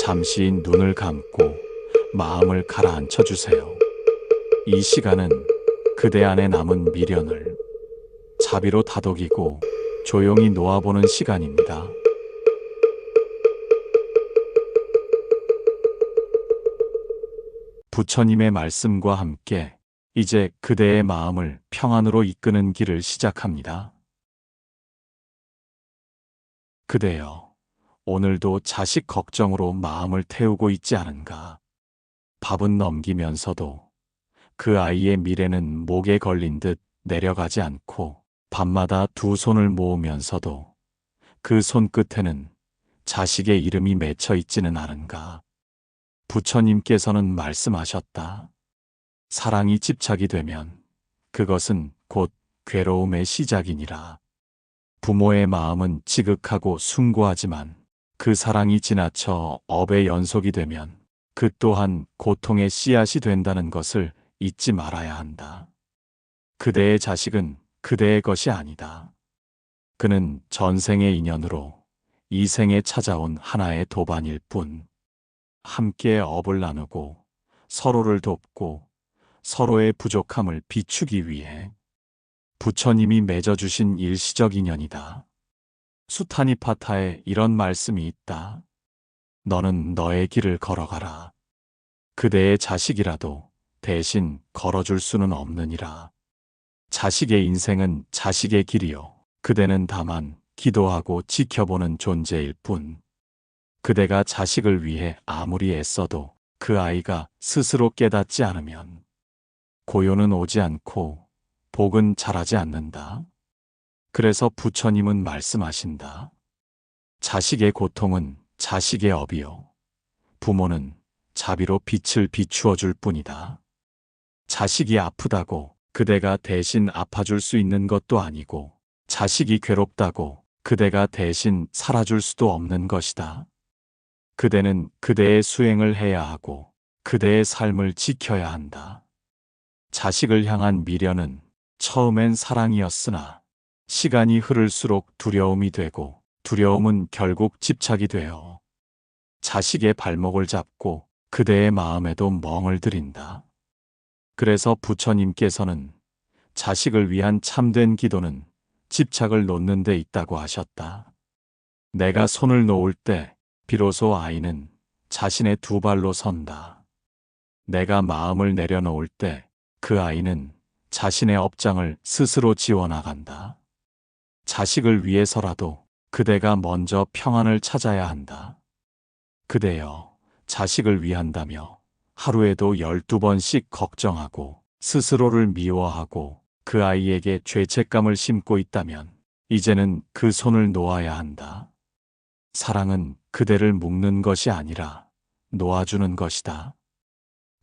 잠시 눈을 감고 마음을 가라앉혀 주세요. 이 시간은 그대 안에 남은 미련을 자비로 다독이고 조용히 놓아보는 시간입니다. 부처님의 말씀과 함께 이제 그대의 마음을 평안으로 이끄는 길을 시작합니다. 그대여, 오늘도 자식 걱정으로 마음을 태우고 있지 않은가? 밥은 넘기면서도 그 아이의 미래는 목에 걸린 듯 내려가지 않고, 밤마다 두 손을 모으면서도 그 손끝에는 자식의 이름이 맺혀 있지는 않은가? 부처님께서는 말씀하셨다. 사랑이 집착이 되면 그것은 곧 괴로움의 시작이니라. 부모의 마음은 지극하고 숭고하지만 그 사랑이 지나쳐 업의 연속이 되면 그 또한 고통의 씨앗이 된다는 것을 잊지 말아야 한다. 그대의 자식은 그대의 것이 아니다. 그는 전생의 인연으로 이 생에 찾아온 하나의 도반일 뿐. 함께 업을 나누고 서로를 돕고 서로의 부족함을 비추기 위해 부처님이 맺어주신 일시적 인연이다. 수타니파타에 이런 말씀이 있다. 너는 너의 길을 걸어가라. 그대의 자식이라도 대신 걸어줄 수는 없느니라. 자식의 인생은 자식의 길이요. 그대는 다만 기도하고 지켜보는 존재일 뿐. 그대가 자식을 위해 아무리 애써도 그 아이가 스스로 깨닫지 않으면 고요는 오지 않고 복은 자라지 않는다. 그래서 부처님은 말씀하신다. 자식의 고통은 자식의 업이요. 부모는 자비로 빛을 비추어 줄 뿐이다. 자식이 아프다고 그대가 대신 아파줄 수 있는 것도 아니고, 자식이 괴롭다고 그대가 대신 살아줄 수도 없는 것이다. 그대는 그대의 수행을 해야 하고 그대의 삶을 지켜야 한다. 자식을 향한 미련은 처음엔 사랑이었으나 시간이 흐를수록 두려움이 되고, 두려움은 결국 집착이 되어 자식의 발목을 잡고 그대의 마음에도 멍을 들인다. 그래서 부처님께서는 자식을 위한 참된 기도는 집착을 놓는 데 있다고 하셨다. 내가 손을 놓을 때 비로소 아이는 자신의 두 발로 선다. 내가 마음을 내려놓을 때 그 아이는 자신의 업장을 스스로 지워나간다. 자식을 위해서라도 그대가 먼저 평안을 찾아야 한다. 그대여, 자식을 위한다며 하루에도 12번씩 걱정하고 스스로를 미워하고 그 아이에게 죄책감을 심고 있다면 이제는 그 손을 놓아야 한다. 사랑은 그대를 묶는 것이 아니라 놓아주는 것이다.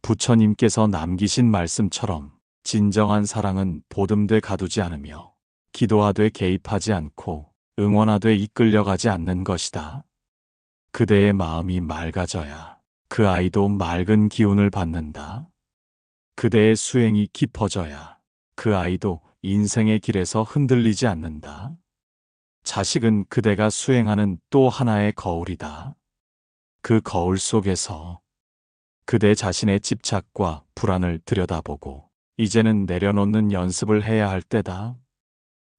부처님께서 남기신 말씀처럼 진정한 사랑은 보듬되 가두지 않으며 기도하되 개입하지 않고 응원하되 이끌려가지 않는 것이다. 그대의 마음이 맑아져야 그 아이도 맑은 기운을 받는다. 그대의 수행이 깊어져야 그 아이도 인생의 길에서 흔들리지 않는다. 자식은 그대가 수행하는 또 하나의 거울이다. 그 거울 속에서 그대 자신의 집착과 불안을 들여다보고 이제는 내려놓는 연습을 해야 할 때다.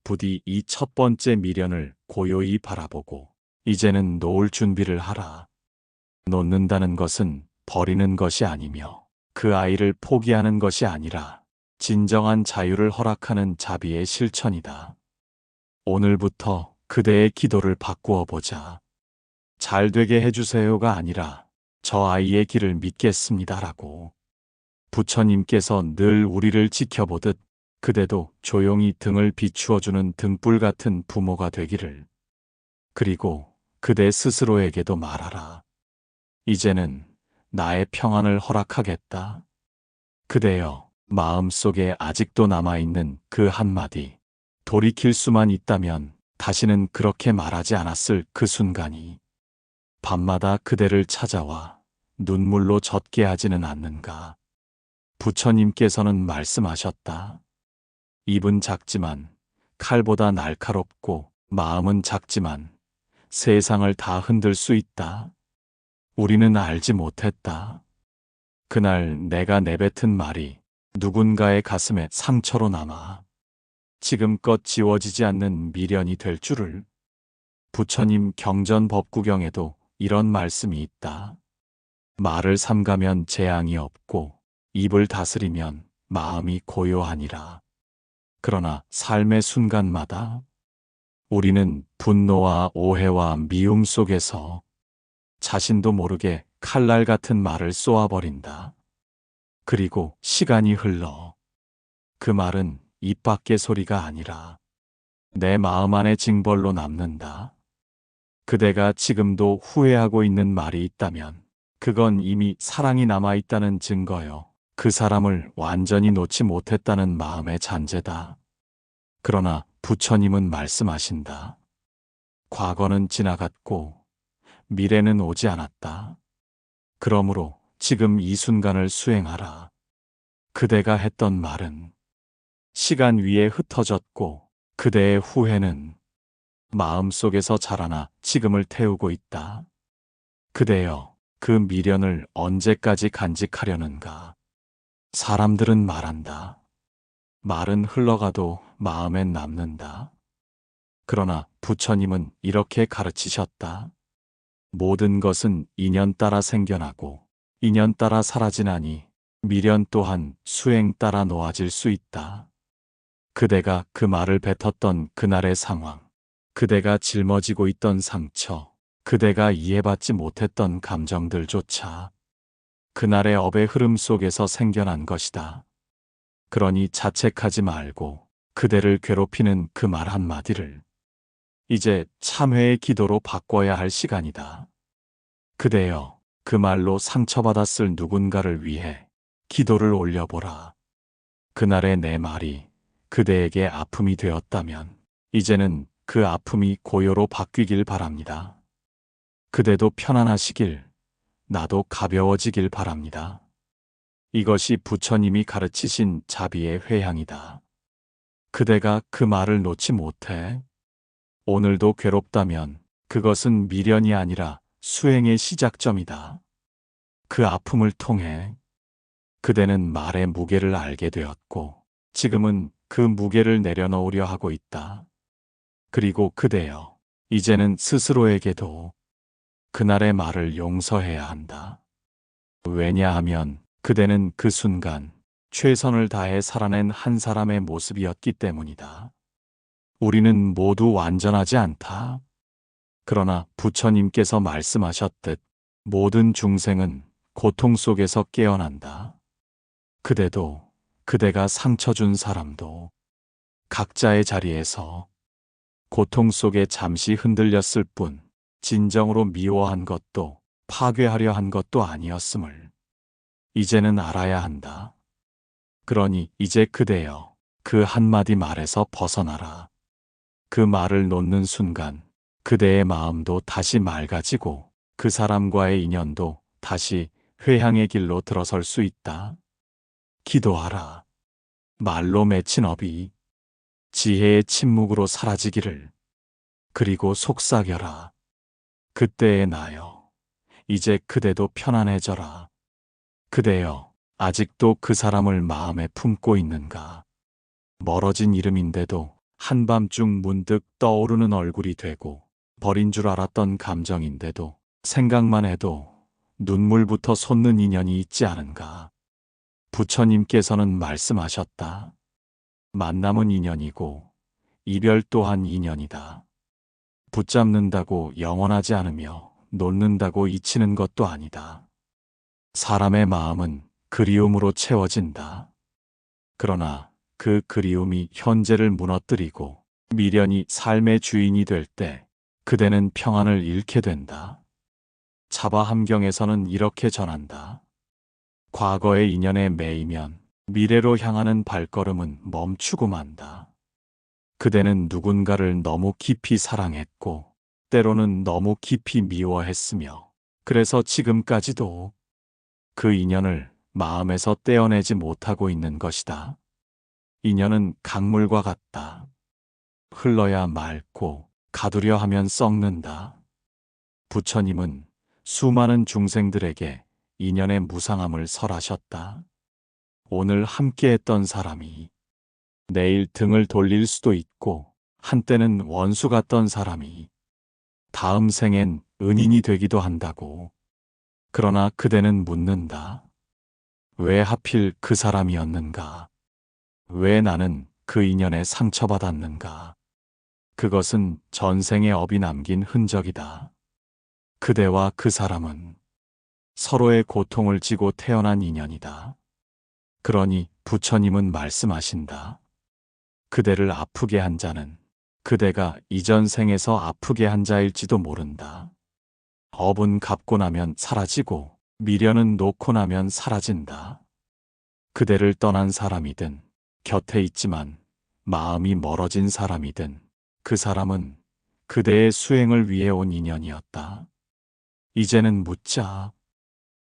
부디 이 첫 번째 미련을 고요히 바라보고 이제는 놓을 준비를 하라. 놓는다는 것은 버리는 것이 아니며 그 아이를 포기하는 것이 아니라 진정한 자유를 허락하는 자비의 실천이다. 오늘부터 그대의 기도를 바꾸어 보자. 잘 되게 해주세요가 아니라 저 아이의 길을 믿겠습니다라고. 부처님께서 늘 우리를 지켜보듯 그대도 조용히 등을 비추어주는 등불 같은 부모가 되기를. 그리고 그대 스스로에게도 말하라. 이제는 나의 평안을 허락하겠다. 그대여, 마음속에 아직도 남아있는 그 한마디, 돌이킬 수만 있다면 다시는 그렇게 말하지 않았을 그 순간이 밤마다 그대를 찾아와 눈물로 젖게 하지는 않는가. 부처님께서는 말씀하셨다. 입은 작지만 칼보다 날카롭고 마음은 작지만 세상을 다 흔들 수 있다. 우리는 알지 못했다. 그날 내가 내뱉은 말이 누군가의 가슴에 상처로 남아 지금껏 지워지지 않는 미련이 될 줄을. 부처님 경전 법구경에도 이런 말씀이 있다. 말을 삼가면 재앙이 없고 입을 다스리면 마음이 고요하니라. 그러나 삶의 순간마다 우리는 분노와 오해와 미움 속에서 자신도 모르게 칼날 같은 말을 쏘아버린다. 그리고 시간이 흘러 그 말은 입 밖의 소리가 아니라 내 마음 안의 징벌로 남는다. 그대가 지금도 후회하고 있는 말이 있다면 그건 이미 사랑이 남아있다는 증거요. 그 사람을 완전히 놓지 못했다는 마음의 잔재다. 그러나 부처님은 말씀하신다. 과거는 지나갔고 미래는 오지 않았다. 그러므로 지금 이 순간을 수행하라. 그대가 했던 말은 시간 위에 흩어졌고 그대의 후회는 마음속에서 자라나 지금을 태우고 있다. 그대여, 그 미련을 언제까지 간직하려는가? 사람들은 말한다. 말은 흘러가도 마음엔 남는다. 그러나 부처님은 이렇게 가르치셨다. 모든 것은 인연 따라 생겨나고 인연 따라 사라지나니 미련 또한 수행 따라 놓아질 수 있다. 그대가 그 말을 뱉었던 그날의 상황, 그대가 짊어지고 있던 상처, 그대가 이해받지 못했던 감정들조차 그날의 업의 흐름 속에서 생겨난 것이다. 그러니 자책하지 말고 그대를 괴롭히는 그 말 한마디를 이제 참회의 기도로 바꿔야 할 시간이다. 그대여, 그 말로 상처받았을 누군가를 위해 기도를 올려보라. 그날의 내 말이 그대에게 아픔이 되었다면 이제는 그 아픔이 고요로 바뀌길 바랍니다. 그대도 편안하시길, 나도 가벼워지길 바랍니다. 이것이 부처님이 가르치신 자비의 회향이다. 그대가 그 말을 놓지 못해 오늘도 괴롭다면 그것은 미련이 아니라 수행의 시작점이다. 그 아픔을 통해 그대는 말의 무게를 알게 되었고 지금은 그 무게를 내려놓으려 하고 있다. 그리고 그대여, 이제는 스스로에게도 그날의 말을 용서해야 한다. 왜냐하면 그대는 그 순간 최선을 다해 살아낸 한 사람의 모습이었기 때문이다. 우리는 모두 완전하지 않다. 그러나 부처님께서 말씀하셨듯 모든 중생은 고통 속에서 깨어난다. 그대도, 그대가 상처 준 사람도 각자의 자리에서 고통 속에 잠시 흔들렸을 뿐 진정으로 미워한 것도 파괴하려 한 것도 아니었음을 이제는 알아야 한다. 그러니 이제 그대여, 그 한마디 말에서 벗어나라. 그 말을 놓는 순간 그대의 마음도 다시 맑아지고 그 사람과의 인연도 다시 회향의 길로 들어설 수 있다. 기도하라. 말로 맺힌 업이 지혜의 침묵으로 사라지기를. 그리고 속삭여라. 그때의 나여, 이제 그대도 편안해져라. 그대여, 아직도 그 사람을 마음에 품고 있는가? 멀어진 이름인데도 한밤중 문득 떠오르는 얼굴이 되고 버린 줄 알았던 감정인데도 생각만 해도 눈물부터 솟는 인연이 있지 않은가? 부처님께서는 말씀하셨다. 만남은 인연이고 이별 또한 인연이다. 붙잡는다고 영원하지 않으며 놓는다고 잊히는 것도 아니다. 사람의 마음은 그리움으로 채워진다. 그러나 그 그리움이 현재를 무너뜨리고 미련이 삶의 주인이 될 때 그대는 평안을 잃게 된다. 차바함경에서는 이렇게 전한다. 과거의 인연에 매이면 미래로 향하는 발걸음은 멈추고 만다. 그대는 누군가를 너무 깊이 사랑했고 때로는 너무 깊이 미워했으며 그래서 지금까지도 그 인연을 마음에서 떼어내지 못하고 있는 것이다. 인연은 강물과 같다. 흘러야 맑고 가두려 하면 썩는다. 부처님은 수많은 중생들에게 인연의 무상함을 설하셨다. 오늘 함께했던 사람이 내일 등을 돌릴 수도 있고, 한때는 원수 같던 사람이 다음 생엔 은인이 되기도 한다고. 그러나 그대는 묻는다. 왜 하필 그 사람이었는가? 왜 나는 그 인연에 상처받았는가? 그것은 전생의 업이 남긴 흔적이다. 그대와 그 사람은 서로의 고통을 지고 태어난 인연이다. 그러니 부처님은 말씀하신다. 그대를 아프게 한 자는 그대가 이전 생에서 아프게 한 자일지도 모른다. 업은 갚고 나면 사라지고 미련은 놓고 나면 사라진다. 그대를 떠난 사람이든 곁에 있지만 마음이 멀어진 사람이든 그 사람은 그대의 수행을 위해 온 인연이었다. 이제는 묻자.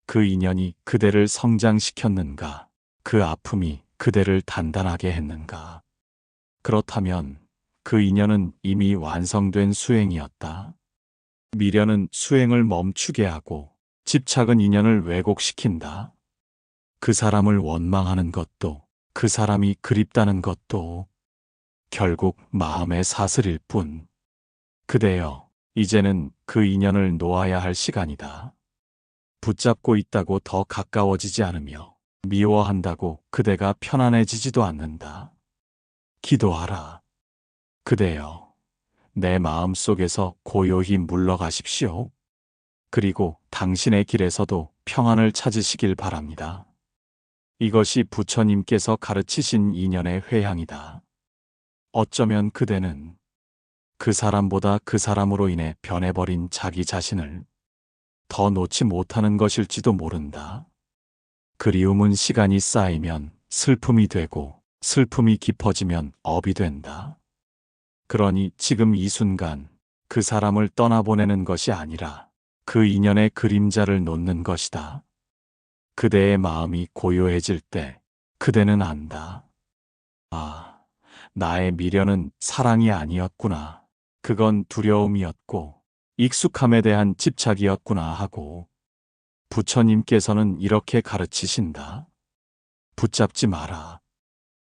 그 인연이 그대를 성장시켰는가? 그 아픔이 그대를 단단하게 했는가? 그렇다면 그 인연은 이미 완성된 수행이었다. 미련은 수행을 멈추게 하고 집착은 인연을 왜곡시킨다. 그 사람을 원망하는 것도, 그 사람이 그립다는 것도 결국 마음의 사슬일 뿐. 그대여, 이제는 그 인연을 놓아야 할 시간이다. 붙잡고 있다고 더 가까워지지 않으며 미워한다고 그대가 편안해지지도 않는다. 기도하라. 그대여, 내 마음 속에서 고요히 물러가십시오. 그리고 당신의 길에서도 평안을 찾으시길 바랍니다. 이것이 부처님께서 가르치신 인연의 회향이다. 어쩌면 그대는 그 사람보다 그 사람으로 인해 변해버린 자기 자신을 더 놓지 못하는 것일지도 모른다. 그리움은 시간이 쌓이면 슬픔이 되고 슬픔이 깊어지면 업이 된다. 그러니 지금 이 순간 그 사람을 떠나보내는 것이 아니라 그 인연의 그림자를 놓는 것이다. 그대의 마음이 고요해질 때 그대는 안다. 아, 나의 미련은 사랑이 아니었구나. 그건 두려움이었고 익숙함에 대한 집착이었구나 하고. 부처님께서는 이렇게 가르치신다. 붙잡지 마라.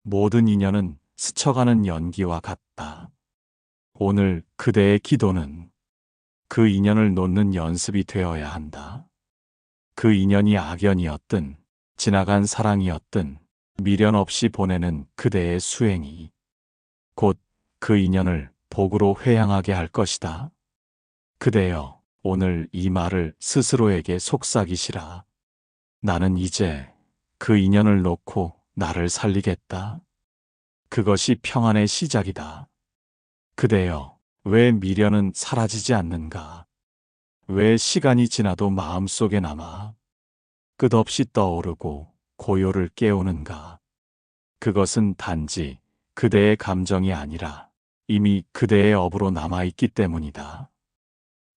모든 인연은 스쳐가는 연기와 같다. 오늘 그대의 기도는 그 인연을 놓는 연습이 되어야 한다. 그 인연이 악연이었든 지나간 사랑이었든 미련 없이 보내는 그대의 수행이 곧 그 인연을 복으로 회양하게 할 것이다. 그대여, 오늘 이 말을 스스로에게 속삭이시라. 나는 이제 그 인연을 놓고 나를 살리겠다. 그것이 평안의 시작이다. 그대여, 왜 미련은 사라지지 않는가? 왜 시간이 지나도 마음속에 남아 끝없이 떠오르고 고요를 깨우는가? 그것은 단지 그대의 감정이 아니라 이미 그대의 업으로 남아있기 때문이다.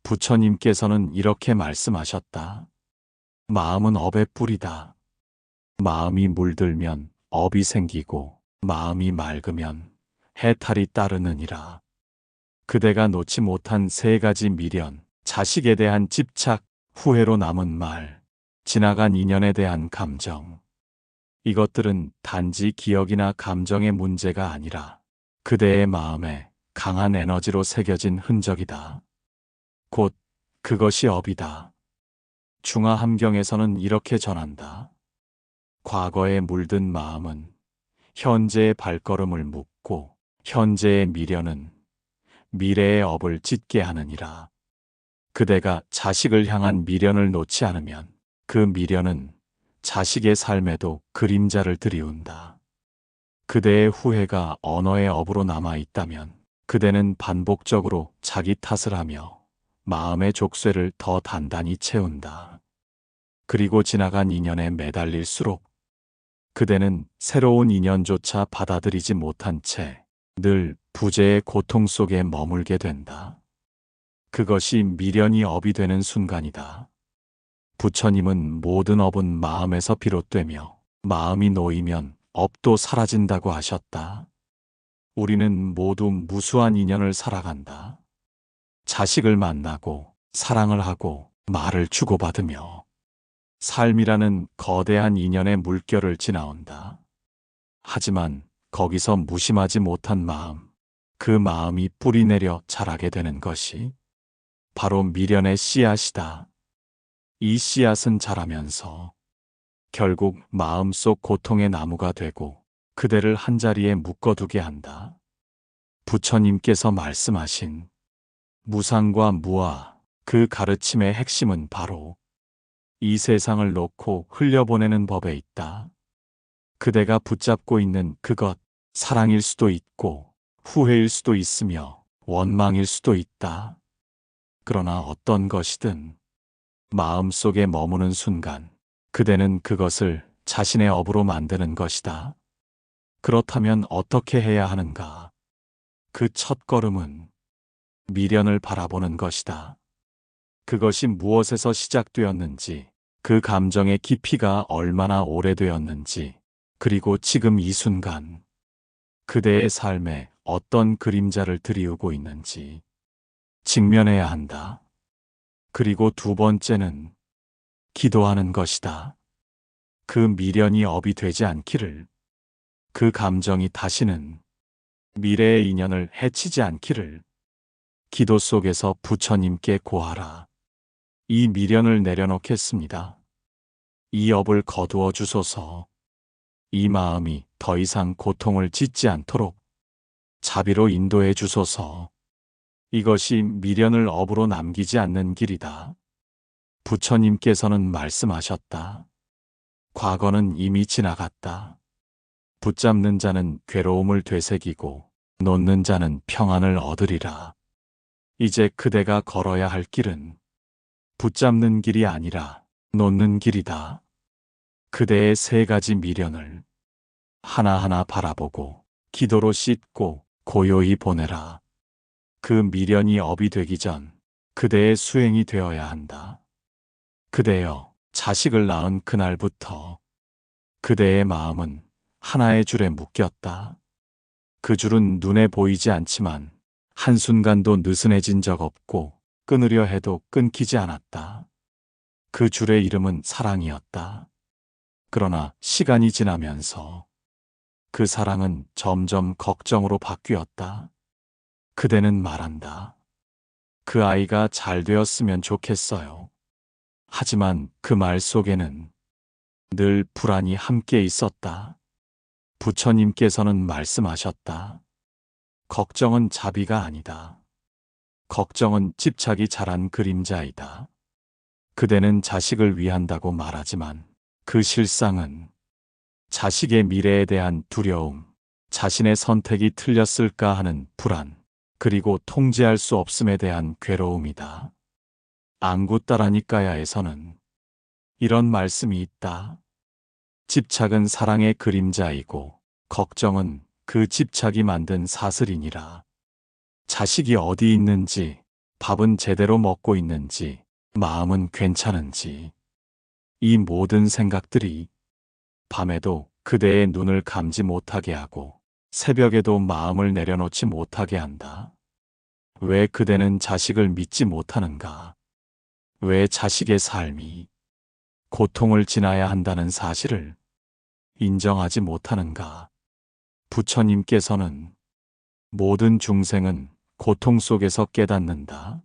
부처님께서는 이렇게 말씀하셨다. 마음은 업의 뿌리다. 마음이 물들면 업이 생기고 마음이 맑으면 해탈이 따르느니라. 그대가 놓지 못한 세 가지 미련, 자식에 대한 집착, 후회로 남은 말, 지나간 인연에 대한 감정. 이것들은 단지 기억이나 감정의 문제가 아니라 그대의 마음에 강한 에너지로 새겨진 흔적이다. 곧 그것이 업이다. 중화함경에서는 이렇게 전한다. 과거에 물든 마음은 현재의 발걸음을 묶고 현재의 미련은 미래의 업을 짓게 하느니라. 그대가 자식을 향한 미련을 놓지 않으면 그 미련은 자식의 삶에도 그림자를 들이운다. 그대의 후회가 언어의 업으로 남아있다면 그대는 반복적으로 자기 탓을 하며 마음의 족쇄를 더 단단히 채운다. 그리고 지나간 인연에 매달릴수록 그대는 새로운 인연조차 받아들이지 못한 채 늘 부재의 고통 속에 머물게 된다. 그것이 미련이 업이 되는 순간이다. 부처님은 모든 업은 마음에서 비롯되며 마음이 놓이면 업도 사라진다고 하셨다. 우리는 모두 무수한 인연을 살아간다. 자식을 만나고 사랑을 하고 말을 주고받으며 삶이라는 거대한 인연의 물결을 지나온다. 하지만 거기서 무심하지 못한 마음, 그 마음이 뿌리내려 자라게 되는 것이 바로 미련의 씨앗이다. 이 씨앗은 자라면서 결국 마음속 고통의 나무가 되고 그대를 한자리에 묶어두게 한다. 부처님께서 말씀하신 무상과 무아, 그 가르침의 핵심은 바로 이 세상을 놓고 흘려보내는 법에 있다. 그대가 붙잡고 있는 그것, 사랑일 수도 있고 후회일 수도 있으며 원망일 수도 있다. 그러나 어떤 것이든 마음속에 머무는 순간 그대는 그것을 자신의 업으로 만드는 것이다. 그렇다면 어떻게 해야 하는가? 그 첫 걸음은 미련을 바라보는 것이다. 그것이 무엇에서 시작되었는지, 그 감정의 깊이가 얼마나 오래되었는지, 그리고 지금 이 순간 그대의 삶에 어떤 그림자를 드리우고 있는지 직면해야 한다. 그리고 두 번째는 기도하는 것이다. 그 미련이 업이 되지 않기를, 그 감정이 다시는 미래의 인연을 해치지 않기를 기도 속에서 부처님께 고하라. 이 미련을 내려놓겠습니다. 이 업을 거두어 주소서. 이 마음이 더 이상 고통을 짓지 않도록 자비로 인도해 주소서. 이것이 미련을 업으로 남기지 않는 길이다. 부처님께서는 말씀하셨다. 과거는 이미 지나갔다. 붙잡는 자는 괴로움을 되새기고 놓는 자는 평안을 얻으리라. 이제 그대가 걸어야 할 길은 붙잡는 길이 아니라 놓는 길이다. 그대의 세 가지 미련을 하나하나 바라보고 기도로 씻고 고요히 보내라. 그 미련이 업이 되기 전 그대의 수행이 되어야 한다. 그대여, 자식을 낳은 그날부터 그대의 마음은 하나의 줄에 묶였다. 그 줄은 눈에 보이지 않지만 한순간도 느슨해진 적 없고 끊으려 해도 끊기지 않았다. 그 줄의 이름은 사랑이었다. 그러나 시간이 지나면서 그 사랑은 점점 걱정으로 바뀌었다. 그대는 말한다. 그 아이가 잘 되었으면 좋겠어요. 하지만 그 말 속에는 늘 불안이 함께 있었다. 부처님께서는 말씀하셨다. 걱정은 자비가 아니다. 걱정은 집착이 자란 그림자이다. 그대는 자식을 위한다고 말하지만 그 실상은 자식의 미래에 대한 두려움, 자신의 선택이 틀렸을까 하는 불안, 그리고 통제할 수 없음에 대한 괴로움이다. 앙구따라니까야에서는 이런 말씀이 있다. 집착은 사랑의 그림자이고 걱정은 그 집착이 만든 사슬이니라. 자식이 어디 있는지, 밥은 제대로 먹고 있는지, 마음은 괜찮은지, 이 모든 생각들이 밤에도 그대의 눈을 감지 못하게 하고 새벽에도 마음을 내려놓지 못하게 한다. 왜 그대는 자식을 믿지 못하는가? 왜 자식의 삶이 고통을 지나야 한다는 사실을 인정하지 못하는가? 부처님께서는 모든 중생은 고통 속에서 깨닫는다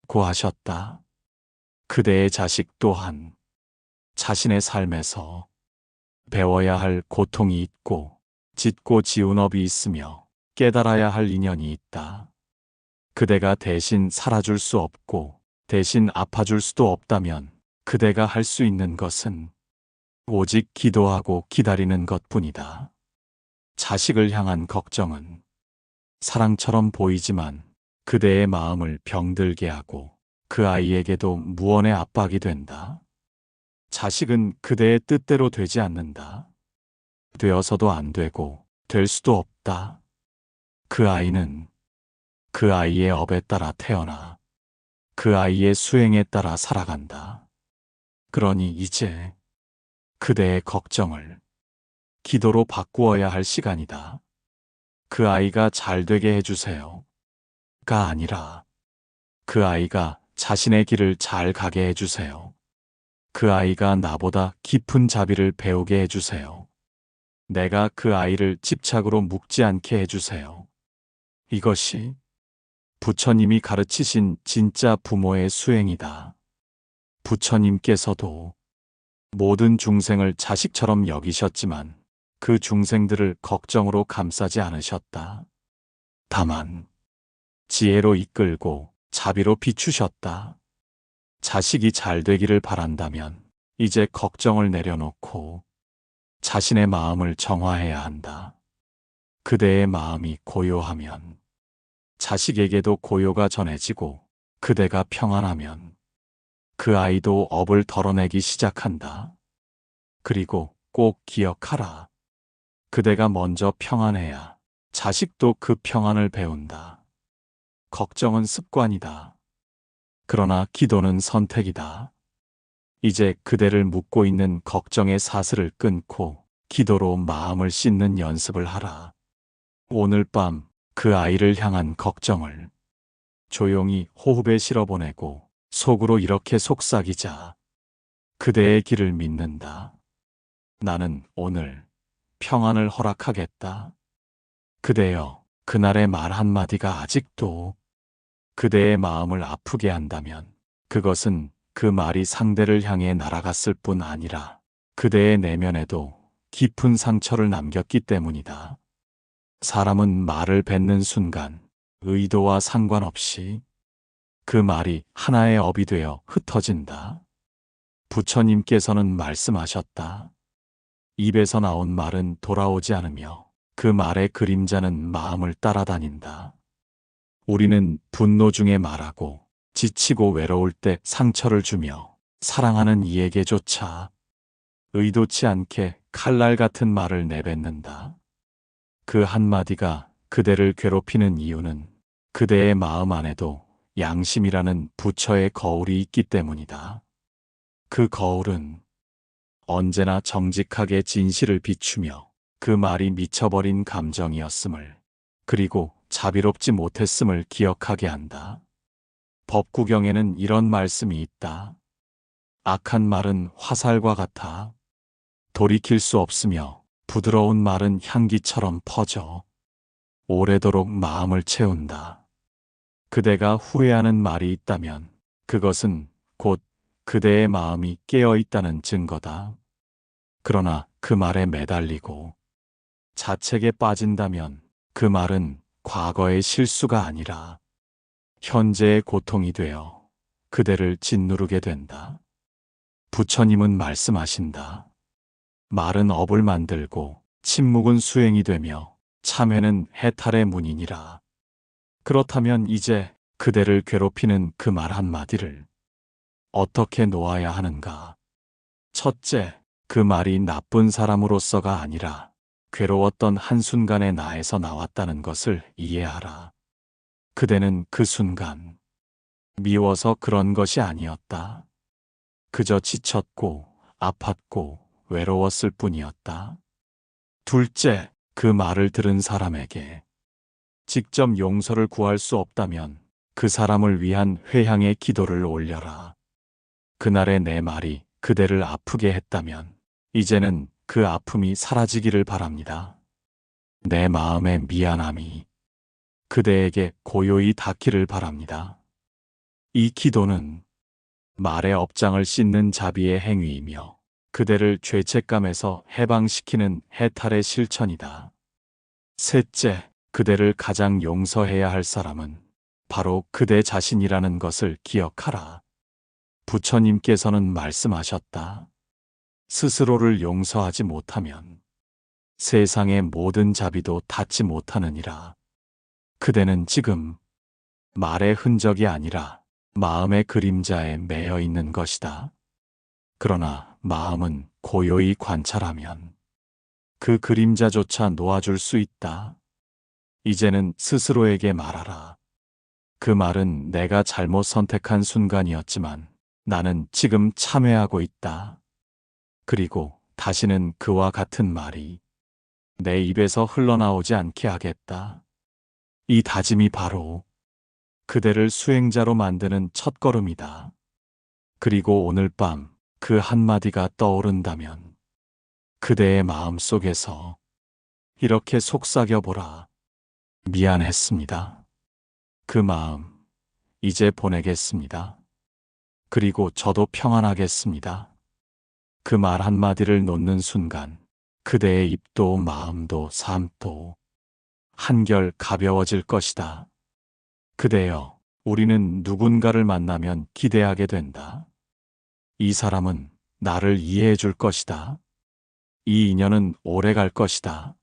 고 하셨다. 그대의 자식 또한 자신의 삶에서 배워야 할 고통이 있고 짓고 지은 업이 있으며 깨달아야 할 인연이 있다. 그대가 대신 살아줄 수 없고 대신 아파줄 수도 없다면 그대가 할 수 있는 것은 오직 기도하고 기다리는 것뿐이다. 자식을 향한 걱정은 사랑처럼 보이지만 그대의 마음을 병들게 하고 그 아이에게도 무언의 압박이 된다. 자식은 그대의 뜻대로 되지 않는다. 되어서도 안 되고 될 수도 없다. 그 아이는 그 아이의 업에 따라 태어나 그 아이의 수행에 따라 살아간다. 그러니 이제 그대의 걱정을 기도로 바꾸어야 할 시간이다. 그 아이가 잘 되게 해주세요. 가 아니라 그 아이가 자신의 길을 잘 가게 해주세요. 그 아이가 나보다 깊은 자비를 배우게 해주세요. 내가 그 아이를 집착으로 묶지 않게 해주세요. 이것이 부처님이 가르치신 진짜 부모의 수행이다. 부처님께서도 모든 중생을 자식처럼 여기셨지만 그 중생들을 걱정으로 감싸지 않으셨다. 다만 지혜로 이끌고 자비로 비추셨다. 자식이 잘 되기를 바란다면 이제 걱정을 내려놓고 자신의 마음을 정화해야 한다. 그대의 마음이 고요하면 자식에게도 고요가 전해지고 그대가 평안하면 그 아이도 업을 덜어내기 시작한다. 그리고 꼭 기억하라. 그대가 먼저 평안해야 자식도 그 평안을 배운다. 걱정은 습관이다. 그러나 기도는 선택이다. 이제 그대를 묶고 있는 걱정의 사슬을 끊고 기도로 마음을 씻는 연습을 하라. 오늘 밤 그 아이를 향한 걱정을 조용히 호흡에 실어보내고 속으로 이렇게 속삭이자. 그대의 길을 믿는다. 나는 오늘 평안을 허락하겠다. 그대여, 그날의 말 한마디가 아직도 그대의 마음을 아프게 한다면 그것은 그 말이 상대를 향해 날아갔을 뿐 아니라 그대의 내면에도 깊은 상처를 남겼기 때문이다. 사람은 말을 뱉는 순간 의도와 상관없이 그 말이 하나의 업이 되어 흩어진다. 부처님께서는 말씀하셨다. 입에서 나온 말은 돌아오지 않으며 그 말의 그림자는 마음을 따라다닌다. 우리는 분노 중에 말하고 지치고 외로울 때 상처를 주며 사랑하는 이에게조차 의도치 않게 칼날 같은 말을 내뱉는다. 그 한마디가 그대를 괴롭히는 이유는 그대의 마음 안에도 양심이라는 부처의 거울이 있기 때문이다. 그 거울은 언제나 정직하게 진실을 비추며 그 말이 미쳐버린 감정이었음을, 그리고 자비롭지 못했음을 기억하게 한다. 법구경에는 이런 말씀이 있다. 악한 말은 화살과 같아 돌이킬 수 없으며 부드러운 말은 향기처럼 퍼져 오래도록 마음을 채운다. 그대가 후회하는 말이 있다면 그것은 곧 그대의 마음이 깨어있다는 증거다. 그러나 그 말에 매달리고 자책에 빠진다면 그 말은 과거의 실수가 아니라 현재의 고통이 되어 그대를 짓누르게 된다. 부처님은 말씀하신다. 말은 업을 만들고 침묵은 수행이 되며 참회는 해탈의 문이니라. 그렇다면 이제 그대를 괴롭히는 그 말 한마디를 어떻게 놓아야 하는가? 첫째, 그 말이 나쁜 사람으로서가 아니라 괴로웠던 한순간의 나에서 나왔다는 것을 이해하라. 그대는 그 순간 미워서 그런 것이 아니었다. 그저 지쳤고 아팠고 외로웠을 뿐이었다. 둘째, 그 말을 들은 사람에게 직접 용서를 구할 수 없다면 그 사람을 위한 회향의 기도를 올려라. 그날의 내 말이 그대를 아프게 했다면 이제는 그 아픔이 사라지기를 바랍니다. 내 마음의 미안함이 그대에게 고요히 닿기를 바랍니다. 이 기도는 말의 업장을 씻는 자비의 행위이며 그대를 죄책감에서 해방시키는 해탈의 실천이다. 셋째, 그대를 가장 용서해야 할 사람은 바로 그대 자신이라는 것을 기억하라. 부처님께서는 말씀하셨다. 스스로를 용서하지 못하면 세상의 모든 자비도 닿지 못하느니라. 그대는 지금 말의 흔적이 아니라 마음의 그림자에 매여 있는 것이다. 그러나 마음은 고요히 관찰하면 그 그림자조차 놓아줄 수 있다. 이제는 스스로에게 말하라. 그 말은 내가 잘못 선택한 순간이었지만 나는 지금 참회하고 있다. 그리고 다시는 그와 같은 말이 내 입에서 흘러나오지 않게 하겠다. 이 다짐이 바로 그대를 수행자로 만드는 첫걸음이다. 그리고 오늘 밤 그 한마디가 떠오른다면 그대의 마음 속에서 이렇게 속삭여보라. 미안했습니다. 그 마음 이제 보내겠습니다. 그리고 저도 평안하겠습니다. 그 말 한마디를 놓는 순간 그대의 입도 마음도 삶도 한결 가벼워질 것이다. 그대여, 우리는 누군가를 만나면 기대하게 된다. 이 사람은 나를 이해해 줄 것이다. 이 인연은 오래 갈 것이다.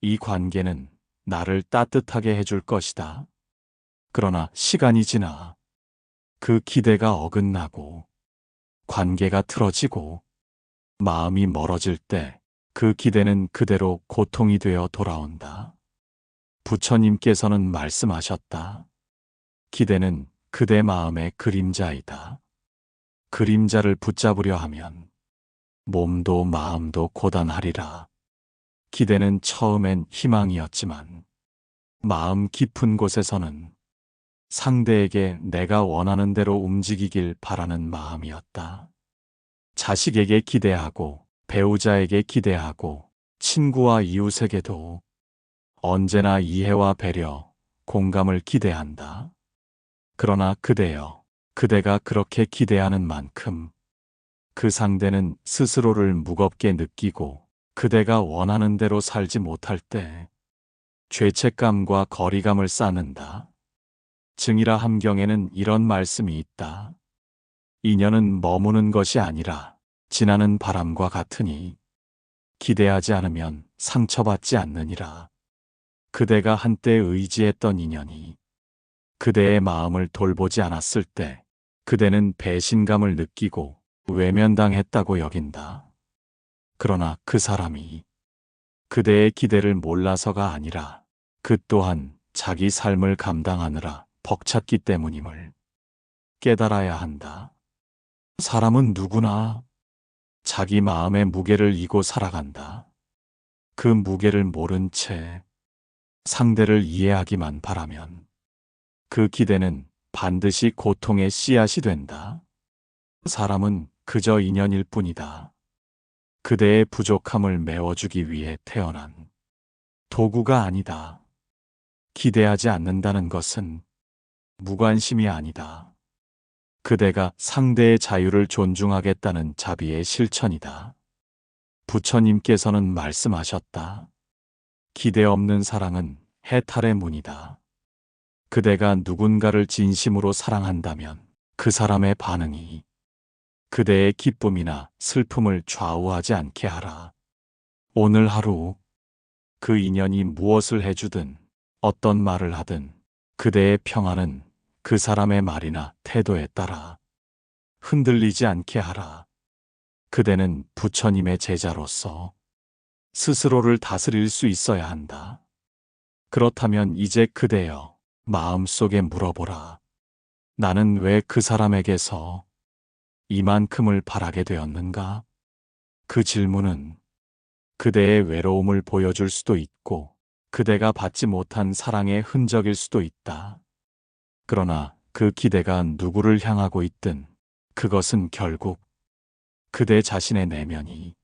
이 관계는 나를 따뜻하게 해줄 것이다. 그러나 시간이 지나 그 기대가 어긋나고 관계가 틀어지고 마음이 멀어질 때 그 기대는 그대로 고통이 되어 돌아온다. 부처님께서는 말씀하셨다. 기대는 그대 마음의 그림자이다. 그림자를 붙잡으려 하면 몸도 마음도 고단하리라. 기대는 처음엔 희망이었지만 마음 깊은 곳에서는 상대에게 내가 원하는 대로 움직이길 바라는 마음이었다. 자식에게 기대하고 배우자에게 기대하고 친구와 이웃에게도 언제나 이해와 배려, 공감을 기대한다. 그러나 그대여, 그대가 그렇게 기대하는 만큼 그 상대는 스스로를 무겁게 느끼고 그대가 원하는 대로 살지 못할 때 죄책감과 거리감을 쌓는다. 증이라 함경에는 이런 말씀이 있다. 인연은 머무는 것이 아니라 지나는 바람과 같으니 기대하지 않으면 상처받지 않느니라. 그대가 한때 의지했던 인연이 그대의 마음을 돌보지 않았을 때 그대는 배신감을 느끼고 외면당했다고 여긴다. 그러나 그 사람이 그대의 기대를 몰라서가 아니라 그 또한 자기 삶을 감당하느라 벅찼기 때문임을 깨달아야 한다. 사람은 누구나 자기 마음의 무게를 이고 살아간다. 그 무게를 모른 채 상대를 이해하기만 바라면 그 기대는 반드시 고통의 씨앗이 된다. 사람은 그저 인연일 뿐이다. 그대의 부족함을 메워주기 위해 태어난 도구가 아니다. 기대하지 않는다는 것은 무관심이 아니다. 그대가 상대의 자유를 존중하겠다는 자비의 실천이다. 부처님께서는 말씀하셨다. 기대 없는 사랑은 해탈의 문이다. 그대가 누군가를 진심으로 사랑한다면 그 사람의 반응이 그대의 기쁨이나 슬픔을 좌우하지 않게 하라. 오늘 하루 그 인연이 무엇을 해주든 어떤 말을 하든 그대의 평안은 그 사람의 말이나 태도에 따라 흔들리지 않게 하라. 그대는 부처님의 제자로서 스스로를 다스릴 수 있어야 한다. 그렇다면 이제 그대여 마음속에 물어보라. 나는 왜 그 사람에게서 이만큼을 바라게 되었는가? 그 질문은 그대의 외로움을 보여줄 수도 있고 그대가 받지 못한 사랑의 흔적일 수도 있다. 그러나 그 기대가 누구를 향하고 있든 그것은 결국 그대 자신의 내면이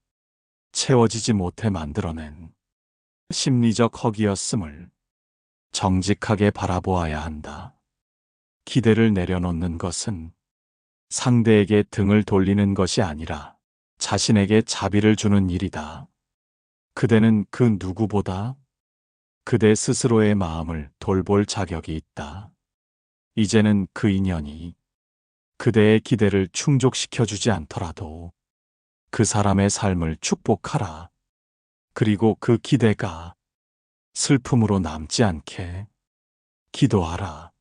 채워지지 못해 만들어낸 심리적 허기였음을 정직하게 바라보아야 한다. 기대를 내려놓는 것은 상대에게 등을 돌리는 것이 아니라 자신에게 자비를 주는 일이다. 그대는 그 누구보다 그대 스스로의 마음을 돌볼 자격이 있다. 이제는 그 인연이 그대의 기대를 충족시켜주지 않더라도 그 사람의 삶을 축복하라. 그리고 그 기대가 슬픔으로 남지 않게 기도하라.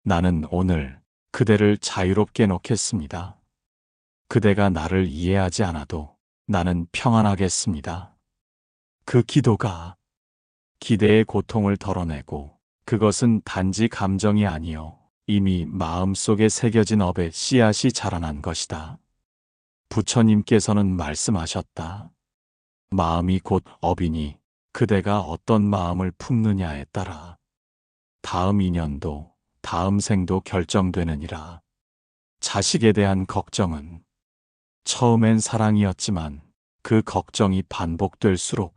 나는 오늘 그대를 자유롭게 놓겠습니다. 그대가 나를 이해하지 않아도 나는 평안하겠습니다. 그 기도가 기대의 고통을 덜어내고 그것은 단지 감정이 아니요 이미 마음속에 새겨진 업의 씨앗이 자라난 것이다. 부처님께서는 말씀하셨다. 마음이 곧 업이니 그대가 어떤 마음을 품느냐에 따라 다음 인연도 다음 생도 결정되느니라. 자식에 대한 걱정은 처음엔 사랑이었지만 그 걱정이 반복될수록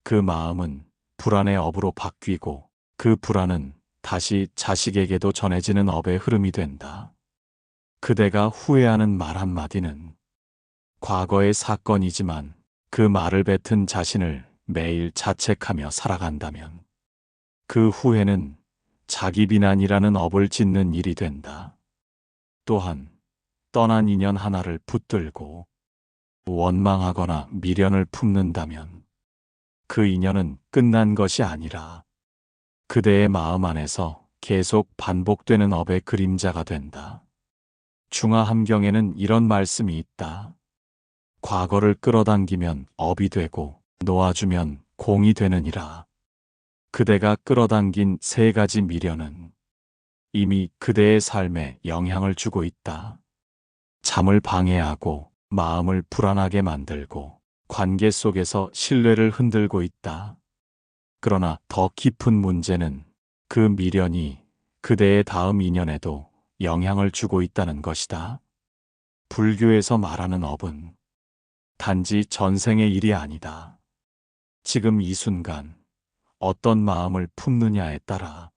그 마음은 불안의 업으로 바뀌고 그 불안은 다시 자식에게도 전해지는 업의 흐름이 된다. 그대가 후회하는 말 한마디는 과거의 사건이지만 그 말을 뱉은 자신을 매일 자책하며 살아간다면 그 후회는 자기 비난이라는 업을 짓는 일이 된다. 또한 떠난 인연 하나를 붙들고 원망하거나 미련을 품는다면 그 인연은 끝난 것이 아니라 그대의 마음 안에서 계속 반복되는 업의 그림자가 된다. 중화함경에는 이런 말씀이 있다. 과거를 끌어당기면 업이 되고 놓아주면 공이 되느니라. 그대가 끌어당긴 세 가지 미련은 이미 그대의 삶에 영향을 주고 있다. 잠을 방해하고 마음을 불안하게 만들고 관계 속에서 신뢰를 흔들고 있다. 그러나 더 깊은 문제는 그 미련이 그대의 다음 인연에도 영향을 주고 있다는 것이다. 불교에서 말하는 업은 단지 전생의 일이 아니다. 지금 이 순간 어떤 마음을 품느냐에 따라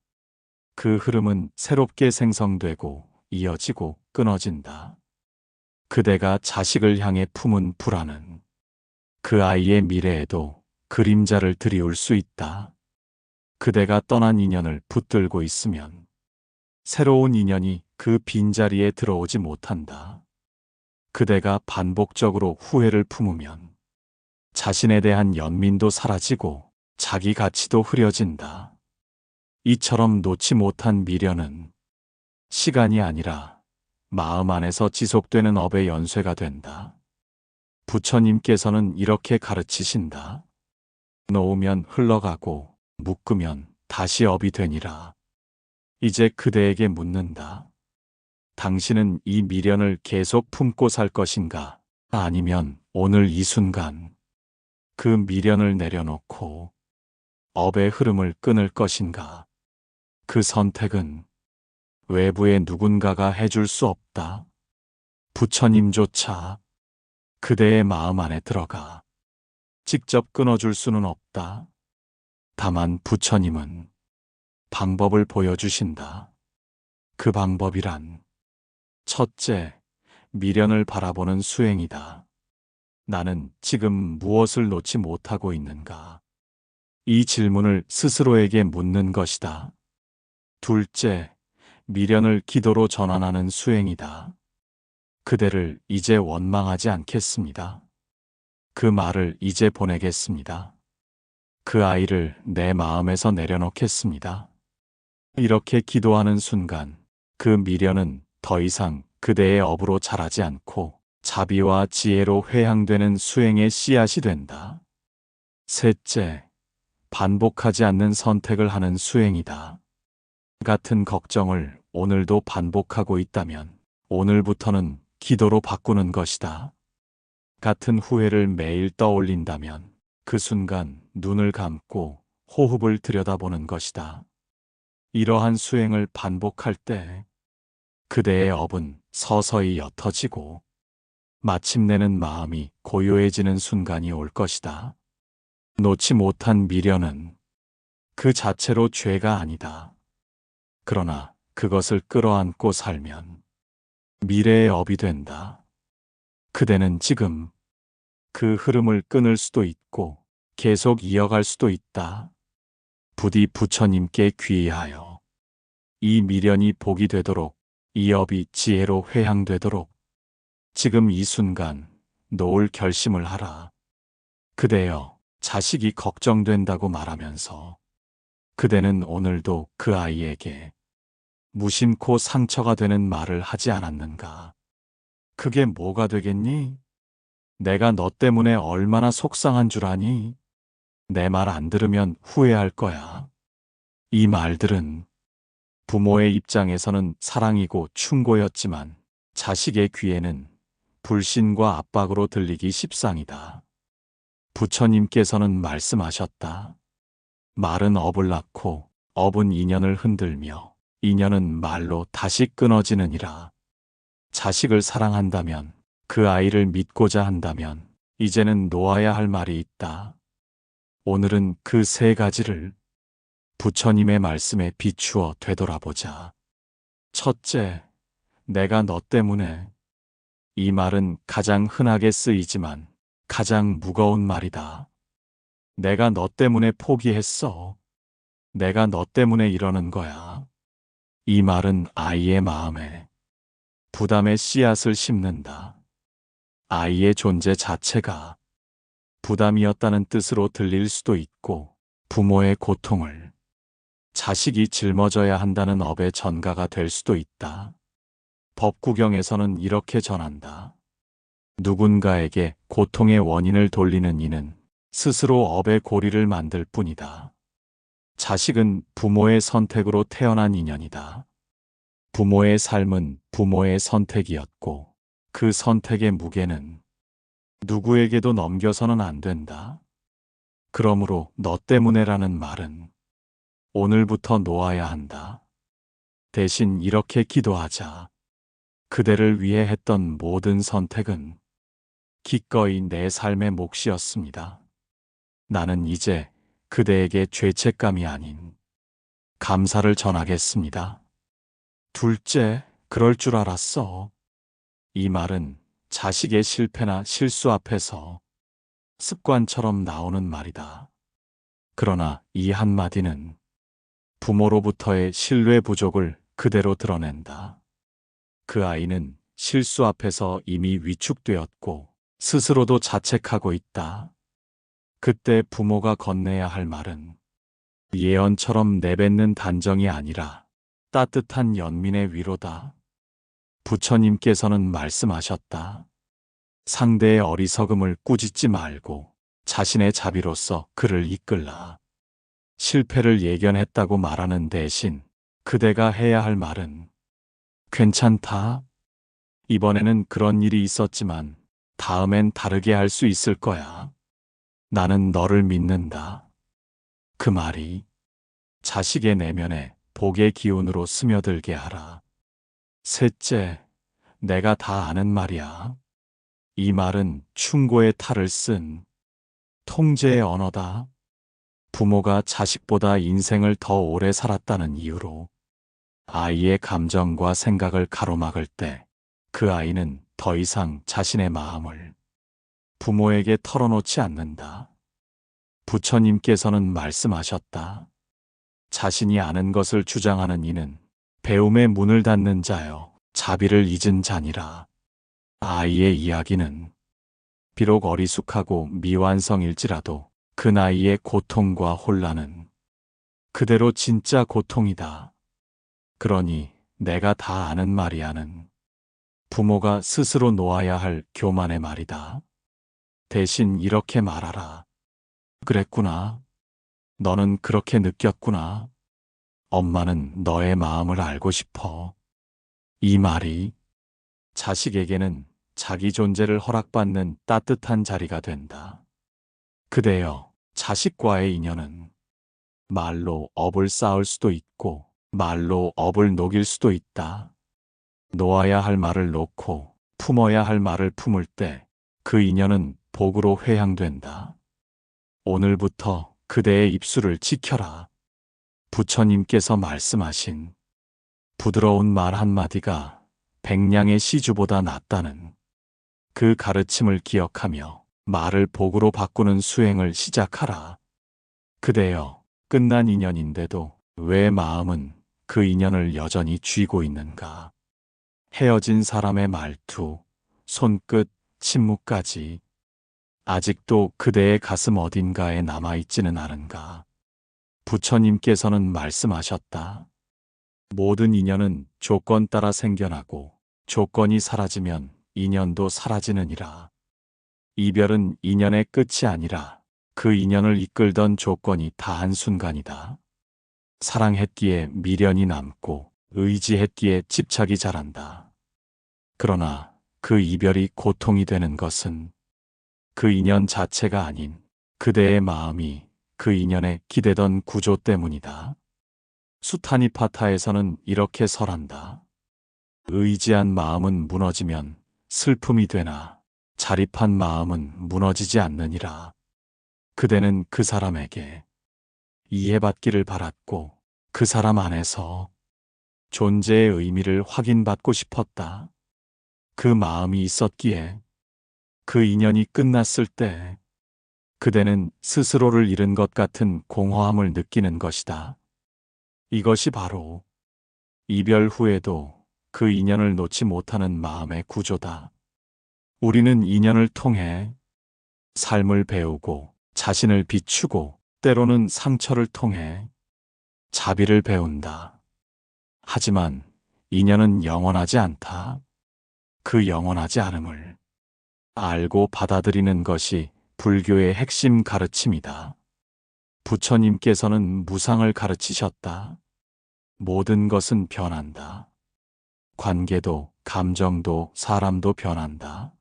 그 흐름은 새롭게 생성되고 이어지고 끊어진다. 그대가 자식을 향해 품은 불안은 그 아이의 미래에도 그림자를 들이울 수 있다. 그대가 떠난 인연을 붙들고 있으면 새로운 인연이 그 빈자리에 들어오지 못한다. 그대가 반복적으로 후회를 품으면 자신에 대한 연민도 사라지고 자기 가치도 흐려진다. 이처럼 놓지 못한 미련은 시간이 아니라 마음 안에서 지속되는 업의 연쇄가 된다. 부처님께서는 이렇게 가르치신다. 놓으면 흘러가고 묶으면 다시 업이 되니라. 이제 그대에게 묻는다. 당신은 이 미련을 계속 품고 살 것인가? 아니면 오늘 이 순간 그 미련을 내려놓고 업의 흐름을 끊을 것인가? 그 선택은 외부의 누군가가 해줄 수 없다. 부처님조차 그대의 마음 안에 들어가 직접 끊어줄 수는 없다. 다만 부처님은 방법을 보여주신다. 그 방법이란 첫째, 미련을 바라보는 수행이다. 나는 지금 무엇을 놓지 못하고 있는가? 이 질문을 스스로에게 묻는 것이다. 둘째, 미련을 기도로 전환하는 수행이다. 그대를 이제 원망하지 않겠습니다. 그 말을 이제 보내겠습니다. 그 아이를 내 마음에서 내려놓겠습니다. 이렇게 기도하는 순간 그 미련은 더 이상 그대의 업으로 자라지 않고 자비와 지혜로 회향되는 수행의 씨앗이 된다. 셋째, 반복하지 않는 선택을 하는 수행이다. 같은 걱정을 오늘도 반복하고 있다면 오늘부터는 기도로 바꾸는 것이다. 같은 후회를 매일 떠올린다면 그 순간 눈을 감고 호흡을 들여다보는 것이다. 이러한 수행을 반복할 때 그대의 업은 서서히 옅어지고 마침내는 마음이 고요해지는 순간이 올 것이다. 놓지 못한 미련은 그 자체로 죄가 아니다. 그러나 그것을 끌어안고 살면 미래의 업이 된다. 그대는 지금 그 흐름을 끊을 수도 있고 계속 이어갈 수도 있다. 부디 부처님께 귀의하여 이 미련이 복이 되도록 이 업이 지혜로 회향되도록 지금 이 순간 놓을 결심을 하라. 그대여, 자식이 걱정된다고 말하면서 그대는 오늘도 그 아이에게 무심코 상처가 되는 말을 하지 않았는가? 그게 뭐가 되겠니? 내가 너 때문에 얼마나 속상한 줄 아니? 내 말 안 들으면 후회할 거야. 이 말들은 부모의 입장에서는 사랑이고 충고였지만 자식의 귀에는 불신과 압박으로 들리기 십상이다. 부처님께서는 말씀하셨다. 말은 업을 낳고 업은 인연을 흔들며 인연은 말로 다시 끊어지느니라. 자식을 사랑한다면, 그 아이를 믿고자 한다면, 이제는 놓아야 할 말이 있다. 오늘은 그 세 가지를 부처님의 말씀에 비추어 되돌아보자. 첫째, 내가 너 때문에. 이 말은 가장 흔하게 쓰이지만 가장 무거운 말이다. 내가 너 때문에 포기했어. 내가 너 때문에 이러는 거야. 이 말은 아이의 마음에 부담의 씨앗을 심는다. 아이의 존재 자체가 부담이었다는 뜻으로 들릴 수도 있고, 부모의 고통을 자식이 짊어져야 한다는 업의 전가가 될 수도 있다. 법구경에서는 이렇게 전한다. 누군가에게 고통의 원인을 돌리는 이는 스스로 업의 고리를 만들 뿐이다. 자식은 부모의 선택으로 태어난 인연이다. 부모의 삶은 부모의 선택이었고, 그 선택의 무게는 누구에게도 넘겨서는 안 된다. 그러므로 너 때문에라는 말은 오늘부터 놓아야 한다. 대신 이렇게 기도하자. 그대를 위해 했던 모든 선택은 기꺼이 내 삶의 몫이었습니다. 나는 이제 그대에게 죄책감이 아닌 감사를 전하겠습니다. 둘째, 그럴 줄 알았어. 이 말은 자식의 실패나 실수 앞에서 습관처럼 나오는 말이다. 그러나 이 한마디는 부모로부터의 신뢰 부족을 그대로 드러낸다. 그 아이는 실수 앞에서 이미 위축되었고 스스로도 자책하고 있다. 그때 부모가 건네야 할 말은 예언처럼 내뱉는 단정이 아니라 따뜻한 연민의 위로다. 부처님께서는 말씀하셨다. 상대의 어리석음을 꾸짖지 말고 자신의 자비로서 그를 이끌라. 실패를 예견했다고 말하는 대신 그대가 해야 할 말은 괜찮다. 이번에는 그런 일이 있었지만 다음엔 다르게 할 수 있을 거야. 나는 너를 믿는다. 그 말이 자식의 내면에 복의 기운으로 스며들게 하라. 셋째, 내가 다 아는 말이야. 이 말은 충고의 탈을 쓴 통제의 언어다. 부모가 자식보다 인생을 더 오래 살았다는 이유로 아이의 감정과 생각을 가로막을 때 그 아이는 더 이상 자신의 마음을 부모에게 털어놓지 않는다. 부처님께서는 말씀하셨다. 자신이 아는 것을 주장하는 이는 배움의 문을 닫는 자여 자비를 잊은 자니라. 아이의 이야기는 비록 어리숙하고 미완성일지라도 그 나이의 고통과 혼란은 그대로 진짜 고통이다. 그러니 내가 다 아는 말이야는 부모가 스스로 놓아야 할 교만의 말이다. 대신 이렇게 말하라. 그랬구나. 너는 그렇게 느꼈구나. 엄마는 너의 마음을 알고 싶어. 이 말이 자식에게는 자기 존재를 허락받는 따뜻한 자리가 된다. 그대여, 자식과의 인연은 말로 업을 쌓을 수도 있고 말로 업을 녹일 수도 있다. 놓아야 할 말을 놓고 품어야 할 말을 품을 때 그 인연은 복으로 회향된다. 오늘부터 그대의 입술을 지켜라. 부처님께서 말씀하신 부드러운 말 한마디가 백냥의 시주보다 낫다는 그 가르침을 기억하며 말을 복으로 바꾸는 수행을 시작하라. 그대여, 끝난 인연인데도 왜 마음은 그 인연을 여전히 쥐고 있는가? 헤어진 사람의 말투, 손끝, 침묵까지 아직도 그대의 가슴 어딘가에 남아있지는 않은가? 부처님께서는 말씀하셨다. 모든 인연은 조건 따라 생겨나고 조건이 사라지면 인연도 사라지느니라. 이별은 인연의 끝이 아니라 그 인연을 이끌던 조건이 다한 순간이다. 사랑했기에 미련이 남고 의지했기에 집착이 자란다. 그러나 그 이별이 고통이 되는 것은 그 인연 자체가 아닌 그대의 마음이 그 인연에 기대던 구조 때문이다. 수타니파타에서는 이렇게 설한다. 의지한 마음은 무너지면 슬픔이 되나 자립한 마음은 무너지지 않느니라. 그대는 그 사람에게 이해받기를 바랐고 그 사람 안에서 존재의 의미를 확인받고 싶었다. 그 마음이 있었기에 그 인연이 끝났을 때 그대는 스스로를 잃은 것 같은 공허함을 느끼는 것이다. 이것이 바로 이별 후에도 그 인연을 놓지 못하는 마음의 구조다. 우리는 인연을 통해 삶을 배우고 자신을 비추고 때로는 상처를 통해 자비를 배운다. 하지만 인연은 영원하지 않다. 그 영원하지 않음을 알고 받아들이는 것이 불교의 핵심 가르침이다. 부처님께서는 무상을 가르치셨다. 모든 것은 변한다. 관계도, 감정도, 사람도 변한다.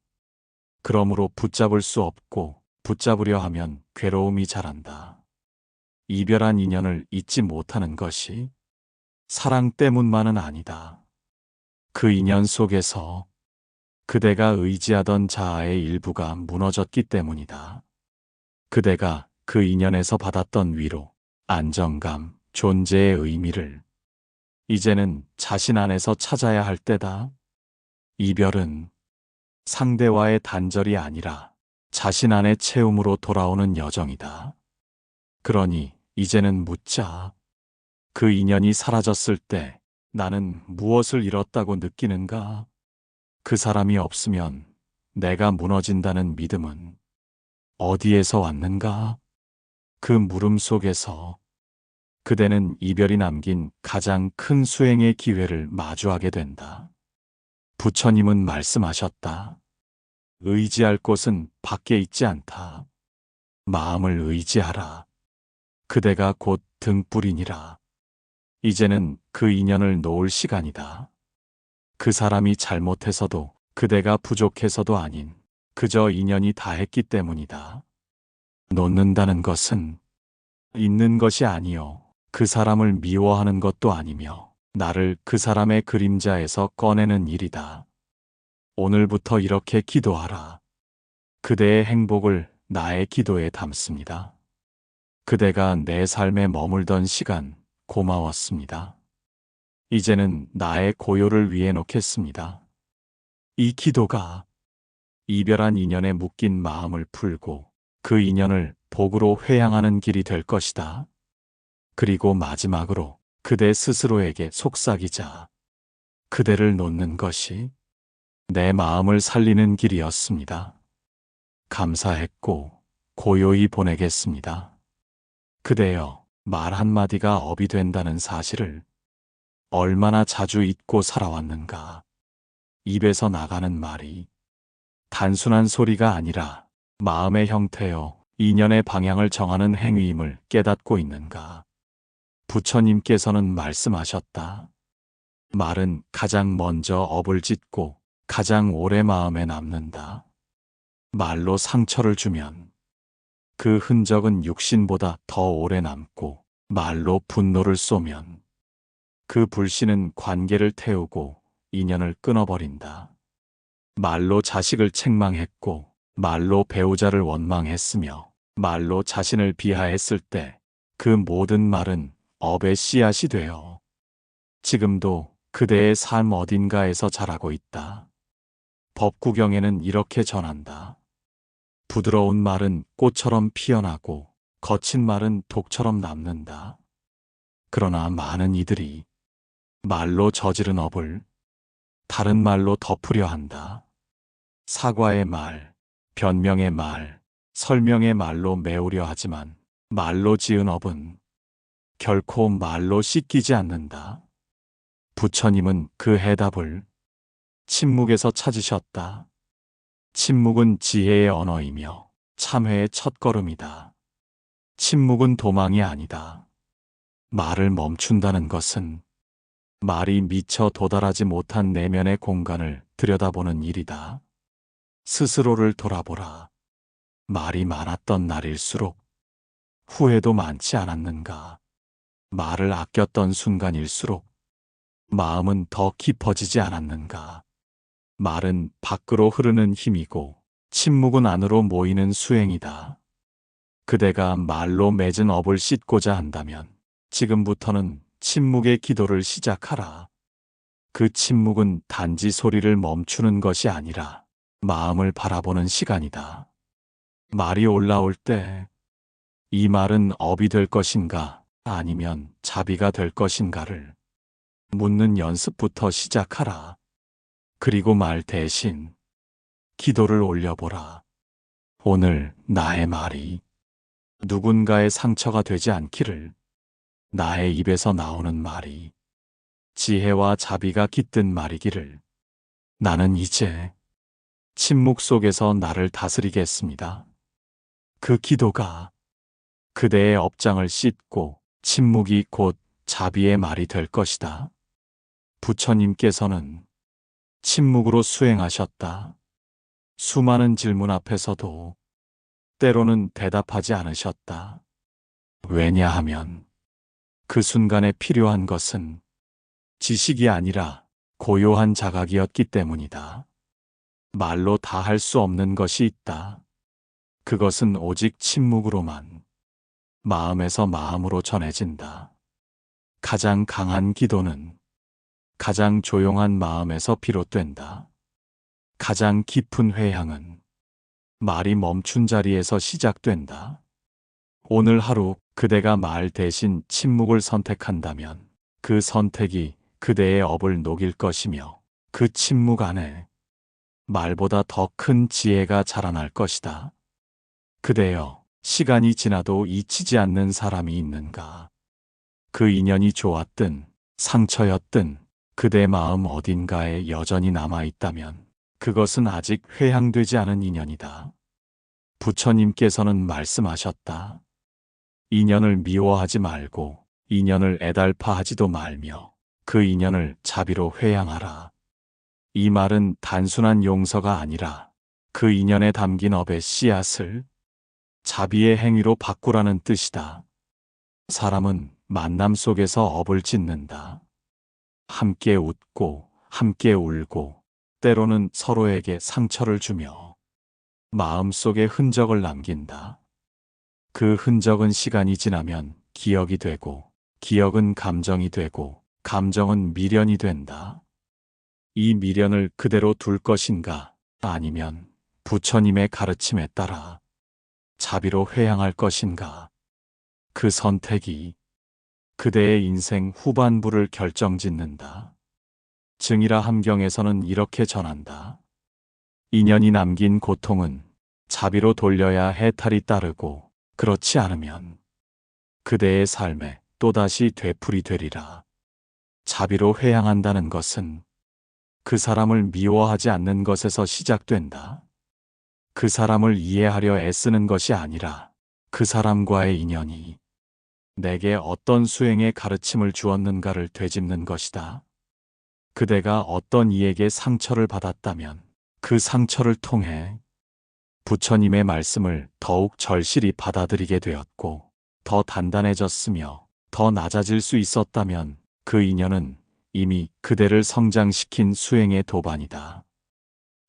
그러므로 붙잡을 수 없고 붙잡으려 하면 괴로움이 자란다. 이별한 인연을 잊지 못하는 것이 사랑 때문만은 아니다. 그 인연 속에서 그대가 의지하던 자아의 일부가 무너졌기 때문이다. 그대가 그 인연에서 받았던 위로, 안정감, 존재의 의미를 이제는 자신 안에서 찾아야 할 때다. 이별은 상대와의 단절이 아니라 자신 안의 채움으로 돌아오는 여정이다. 그러니 이제는 묻자. 그 인연이 사라졌을 때 나는 무엇을 잃었다고 느끼는가? 그 사람이 없으면 내가 무너진다는 믿음은 어디에서 왔는가? 그 물음 속에서 그대는 이별이 남긴 가장 큰 수행의 기회를 마주하게 된다. 부처님은 말씀하셨다. 의지할 곳은 밖에 있지 않다. 마음을 의지하라. 그대가 곧 등불이니라. 이제는 그 인연을 놓을 시간이다. 그 사람이 잘못해서도 그대가 부족해서도 아닌 그저 인연이 다했기 때문이다. 놓는다는 것은 잊는 것이 아니요. 그 사람을 미워하는 것도 아니며 나를 그 사람의 그림자에서 꺼내는 일이다. 오늘부터 이렇게 기도하라. 그대의 행복을 나의 기도에 담습니다. 그대가 내 삶에 머물던 시간 고마웠습니다. 이제는 나의 고요를 위해 놓겠습니다. 이 기도가 이별한 인연에 묶인 마음을 풀고 그 인연을 복으로 회양하는 길이 될 것이다. 그리고 마지막으로 그대 스스로에게 속삭이자. 그대를 놓는 것이 내 마음을 살리는 길이었습니다. 감사했고 고요히 보내겠습니다. 그대여, 말 한마디가 업이 된다는 사실을 얼마나 자주 잊고 살아왔는가. 입에서 나가는 말이 단순한 소리가 아니라 마음의 형태요, 인연의 방향을 정하는 행위임을 깨닫고 있는가. 부처님께서는 말씀하셨다. 말은 가장 먼저 업을 짓고 가장 오래 마음에 남는다. 말로 상처를 주면 그 흔적은 육신보다 더 오래 남고 말로 분노를 쏘면 그 불씨는 관계를 태우고 인연을 끊어버린다. 말로 자식을 책망했고 말로 배우자를 원망했으며 말로 자신을 비하했을 때 그 모든 말은 업의 씨앗이 되어 지금도 그대의 삶 어딘가에서 자라고 있다. 법구경에는 이렇게 전한다. 부드러운 말은 꽃처럼 피어나고 거친 말은 독처럼 남는다. 그러나 많은 이들이 말로 저지른 업을 다른 말로 덮으려 한다. 사과의 말, 변명의 말, 설명의 말로 메우려 하지만 말로 지은 업은 결코 말로 씻기지 않는다. 부처님은 그 해답을 침묵에서 찾으셨다. 침묵은 지혜의 언어이며 참회의 첫걸음이다. 침묵은 도망이 아니다. 말을 멈춘다는 것은 말이 미처 도달하지 못한 내면의 공간을 들여다보는 일이다. 스스로를 돌아보라. 말이 많았던 날일수록 후회도 많지 않았는가. 말을 아꼈던 순간일수록 마음은 더 깊어지지 않았는가. 말은 밖으로 흐르는 힘이고 침묵은 안으로 모이는 수행이다. 그대가 말로 맺은 업을 씻고자 한다면 지금부터는 침묵의 기도를 시작하라. 그 침묵은 단지 소리를 멈추는 것이 아니라 마음을 바라보는 시간이다. 말이 올라올 때 이 말은 업이 될 것인가 아니면 자비가 될 것인가를 묻는 연습부터 시작하라. 그리고 말 대신 기도를 올려보라. 오늘 나의 말이 누군가의 상처가 되지 않기를, 나의 입에서 나오는 말이 지혜와 자비가 깃든 말이기를. 나는 이제 침묵 속에서 나를 다스리겠습니다. 그 기도가 그대의 업장을 씻고 침묵이 곧 자비의 말이 될 것이다. 부처님께서는 침묵으로 수행하셨다. 수많은 질문 앞에서도 때로는 대답하지 않으셨다. 왜냐하면 그 순간에 필요한 것은 지식이 아니라 고요한 자각이었기 때문이다. 말로 다 할 수 없는 것이 있다. 그것은 오직 침묵으로만, 마음에서 마음으로 전해진다. 가장 강한 기도는 가장 조용한 마음에서 비롯된다. 가장 깊은 회향은 말이 멈춘 자리에서 시작된다. 오늘 하루 그대가 말 대신 침묵을 선택한다면 그 선택이 그대의 업을 녹일 것이며 그 침묵 안에 말보다 더 큰 지혜가 자라날 것이다. 그대여, 시간이 지나도 잊히지 않는 사람이 있는가? 그 인연이 좋았든 상처였든 그대 마음 어딘가에 여전히 남아있다면 그것은 아직 회향되지 않은 인연이다. 부처님께서는 말씀하셨다. 인연을 미워하지 말고 인연을 애달파하지도 말며 그 인연을 자비로 회향하라. 이 말은 단순한 용서가 아니라 그 인연에 담긴 업의 씨앗을 자비의 행위로 바꾸라는 뜻이다. 사람은 만남 속에서 업을 짓는다. 함께 웃고 함께 울고 때로는 서로에게 상처를 주며 마음속에 흔적을 남긴다. 그 흔적은 시간이 지나면 기억이 되고 기억은 감정이 되고 감정은 미련이 된다. 이 미련을 그대로 둘 것인가 아니면 부처님의 가르침에 따라 자비로 회향할 것인가. 그 선택이 그대의 인생 후반부를 결정짓는다. 증이라 함경에서는 이렇게 전한다. 인연이 남긴 고통은 자비로 돌려야 해탈이 따르고 그렇지 않으면 그대의 삶에 또다시 되풀이 되리라. 자비로 회향한다는 것은 그 사람을 미워하지 않는 것에서 시작된다. 그 사람을 이해하려 애쓰는 것이 아니라 그 사람과의 인연이 내게 어떤 수행의 가르침을 주었는가를 되짚는 것이다. 그대가 어떤 이에게 상처를 받았다면 그 상처를 통해 부처님의 말씀을 더욱 절실히 받아들이게 되었고 더 단단해졌으며 더 낮아질 수 있었다면 그 인연은 이미 그대를 성장시킨 수행의 도반이다.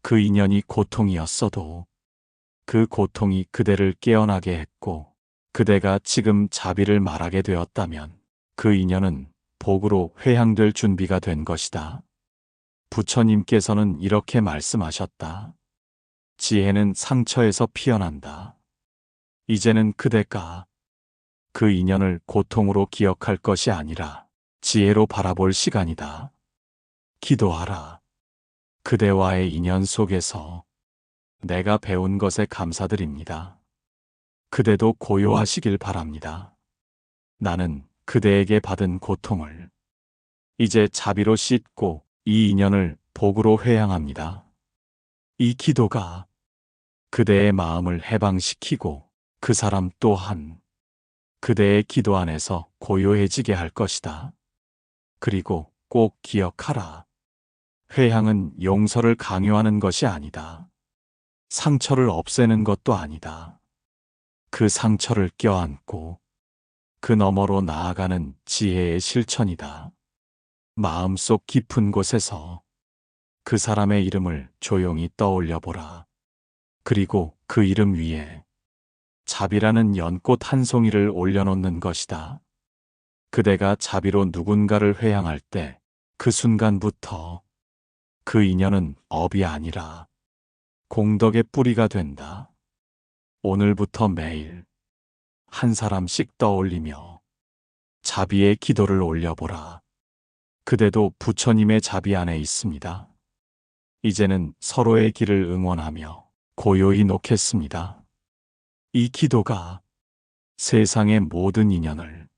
그 인연이 고통이었어도 그 고통이 그대를 깨어나게 했고 그대가 지금 자비를 말하게 되었다면 그 인연은 복으로 회향될 준비가 된 것이다. 부처님께서는 이렇게 말씀하셨다. 지혜는 상처에서 피어난다. 이제는 그대가 그 인연을 고통으로 기억할 것이 아니라 지혜로 바라볼 시간이다. 기도하라. 그대와의 인연 속에서 내가 배운 것에 감사드립니다. 그대도 고요하시길 바랍니다. 나는 그대에게 받은 고통을 이제 자비로 씻고 이 인연을 복으로 회향합니다. 이 기도가 그대의 마음을 해방시키고 그 사람 또한 그대의 기도 안에서 고요해지게 할 것이다. 그리고 꼭 기억하라. 회향은 용서를 강요하는 것이 아니다. 상처를 없애는 것도 아니다. 그 상처를 껴안고 그 너머로 나아가는 지혜의 실천이다. 마음속 깊은 곳에서 그 사람의 이름을 조용히 떠올려 보라. 그리고 그 이름 위에 자비라는 연꽃 한 송이를 올려놓는 것이다. 그대가 자비로 누군가를 회양할 때 그 순간부터 그 인연은 업이 아니라 공덕의 뿌리가 된다. 오늘부터 매일 한 사람씩 떠올리며 자비의 기도를 올려보라. 그대도 부처님의 자비 안에 있습니다. 이제는 서로의 길을 응원하며 고요히 놓겠습니다. 이 기도가 세상의 모든 인연을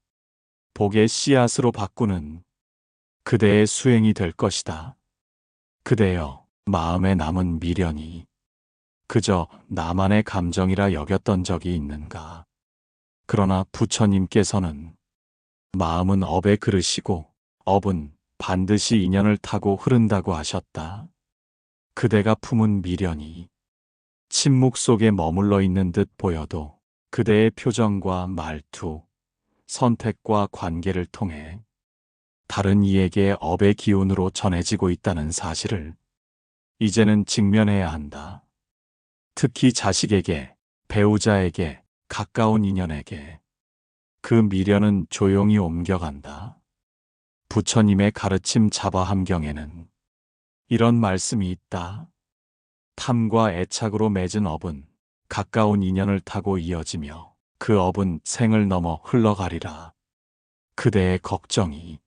복의 씨앗으로 바꾸는 그대의 수행이 될 것이다. 그대여, 마음에 남은 미련이 그저 나만의 감정이라 여겼던 적이 있는가? 그러나 부처님께서는 마음은 업의 그릇이고 업은 반드시 인연을 타고 흐른다고 하셨다. 그대가 품은 미련이 침묵 속에 머물러 있는 듯 보여도 그대의 표정과 말투, 선택과 관계를 통해 다른 이에게 업의 기운으로 전해지고 있다는 사실을 이제는 직면해야 한다. 특히 자식에게, 배우자에게, 가까운 인연에게 그 미련은 조용히 옮겨간다. 부처님의 가르침 자바함경에는 이런 말씀이 있다. 탐과 애착으로 맺은 업은 가까운 인연을 타고 이어지며 그 업은 생을 넘어 흘러가리라. 그대의 걱정이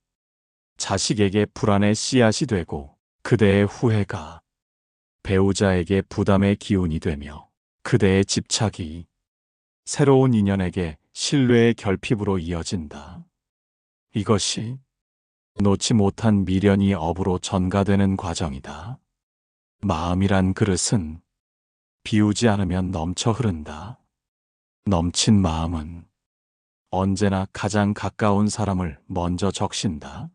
자식에게 불안의 씨앗이 되고 그대의 후회가 배우자에게 부담의 기운이 되며 그대의 집착이 새로운 인연에게 신뢰의 결핍으로 이어진다. 이것이 놓지 못한 미련이 업으로 전가되는 과정이다. 마음이란 그릇은 비우지 않으면 넘쳐 흐른다. 넘친 마음은 언제나 가장 가까운 사람을 먼저 적신다.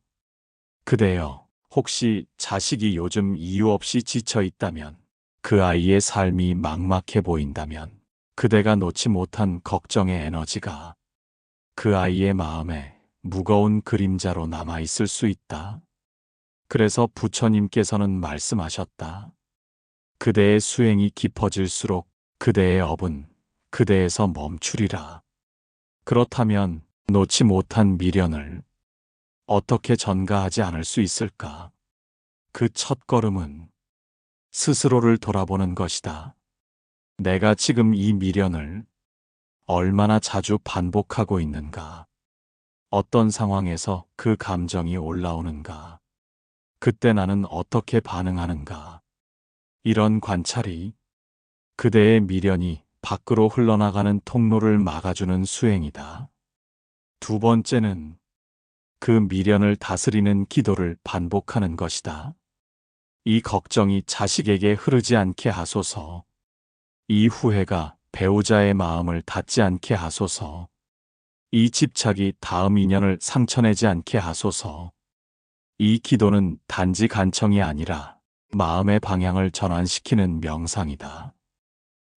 그대여, 혹시 자식이 요즘 이유 없이 지쳐 있다면, 그 아이의 삶이 막막해 보인다면, 그대가 놓지 못한 걱정의 에너지가 그 아이의 마음에 무거운 그림자로 남아있을 수 있다. 그래서 부처님께서는 말씀하셨다. 그대의 수행이 깊어질수록 그대의 업은 그대에서 멈추리라. 그렇다면 놓지 못한 미련을 어떻게 전가하지 않을 수 있을까? 그 첫걸음은 스스로를 돌아보는 것이다. 내가 지금 이 미련을 얼마나 자주 반복하고 있는가? 어떤 상황에서 그 감정이 올라오는가? 그때 나는 어떻게 반응하는가? 이런 관찰이 그대의 미련이 밖으로 흘러나가는 통로를 막아주는 수행이다. 두 번째는 그 미련을 다스리는 기도를 반복하는 것이다. 이 걱정이 자식에게 흐르지 않게 하소서. 이 후회가 배우자의 마음을 닫지 않게 하소서. 이 집착이 다음 인연을 상처내지 않게 하소서. 이 기도는 단지 간청이 아니라 마음의 방향을 전환시키는 명상이다.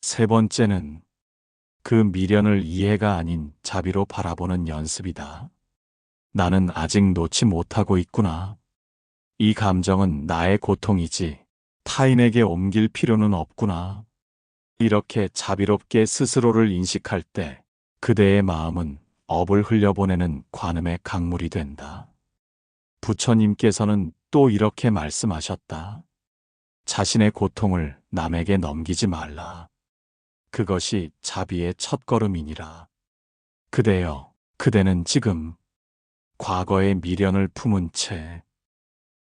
세 번째는 그 미련을 이해가 아닌 자비로 바라보는 연습이다. 나는 아직 놓지 못하고 있구나. 이 감정은 나의 고통이지 타인에게 옮길 필요는 없구나. 이렇게 자비롭게 스스로를 인식할 때 그대의 마음은 업을 흘려보내는 관음의 강물이 된다. 부처님께서는 또 이렇게 말씀하셨다. 자신의 고통을 남에게 넘기지 말라. 그것이 자비의 첫걸음이니라. 그대여, 그대는 지금 과거의 미련을 품은 채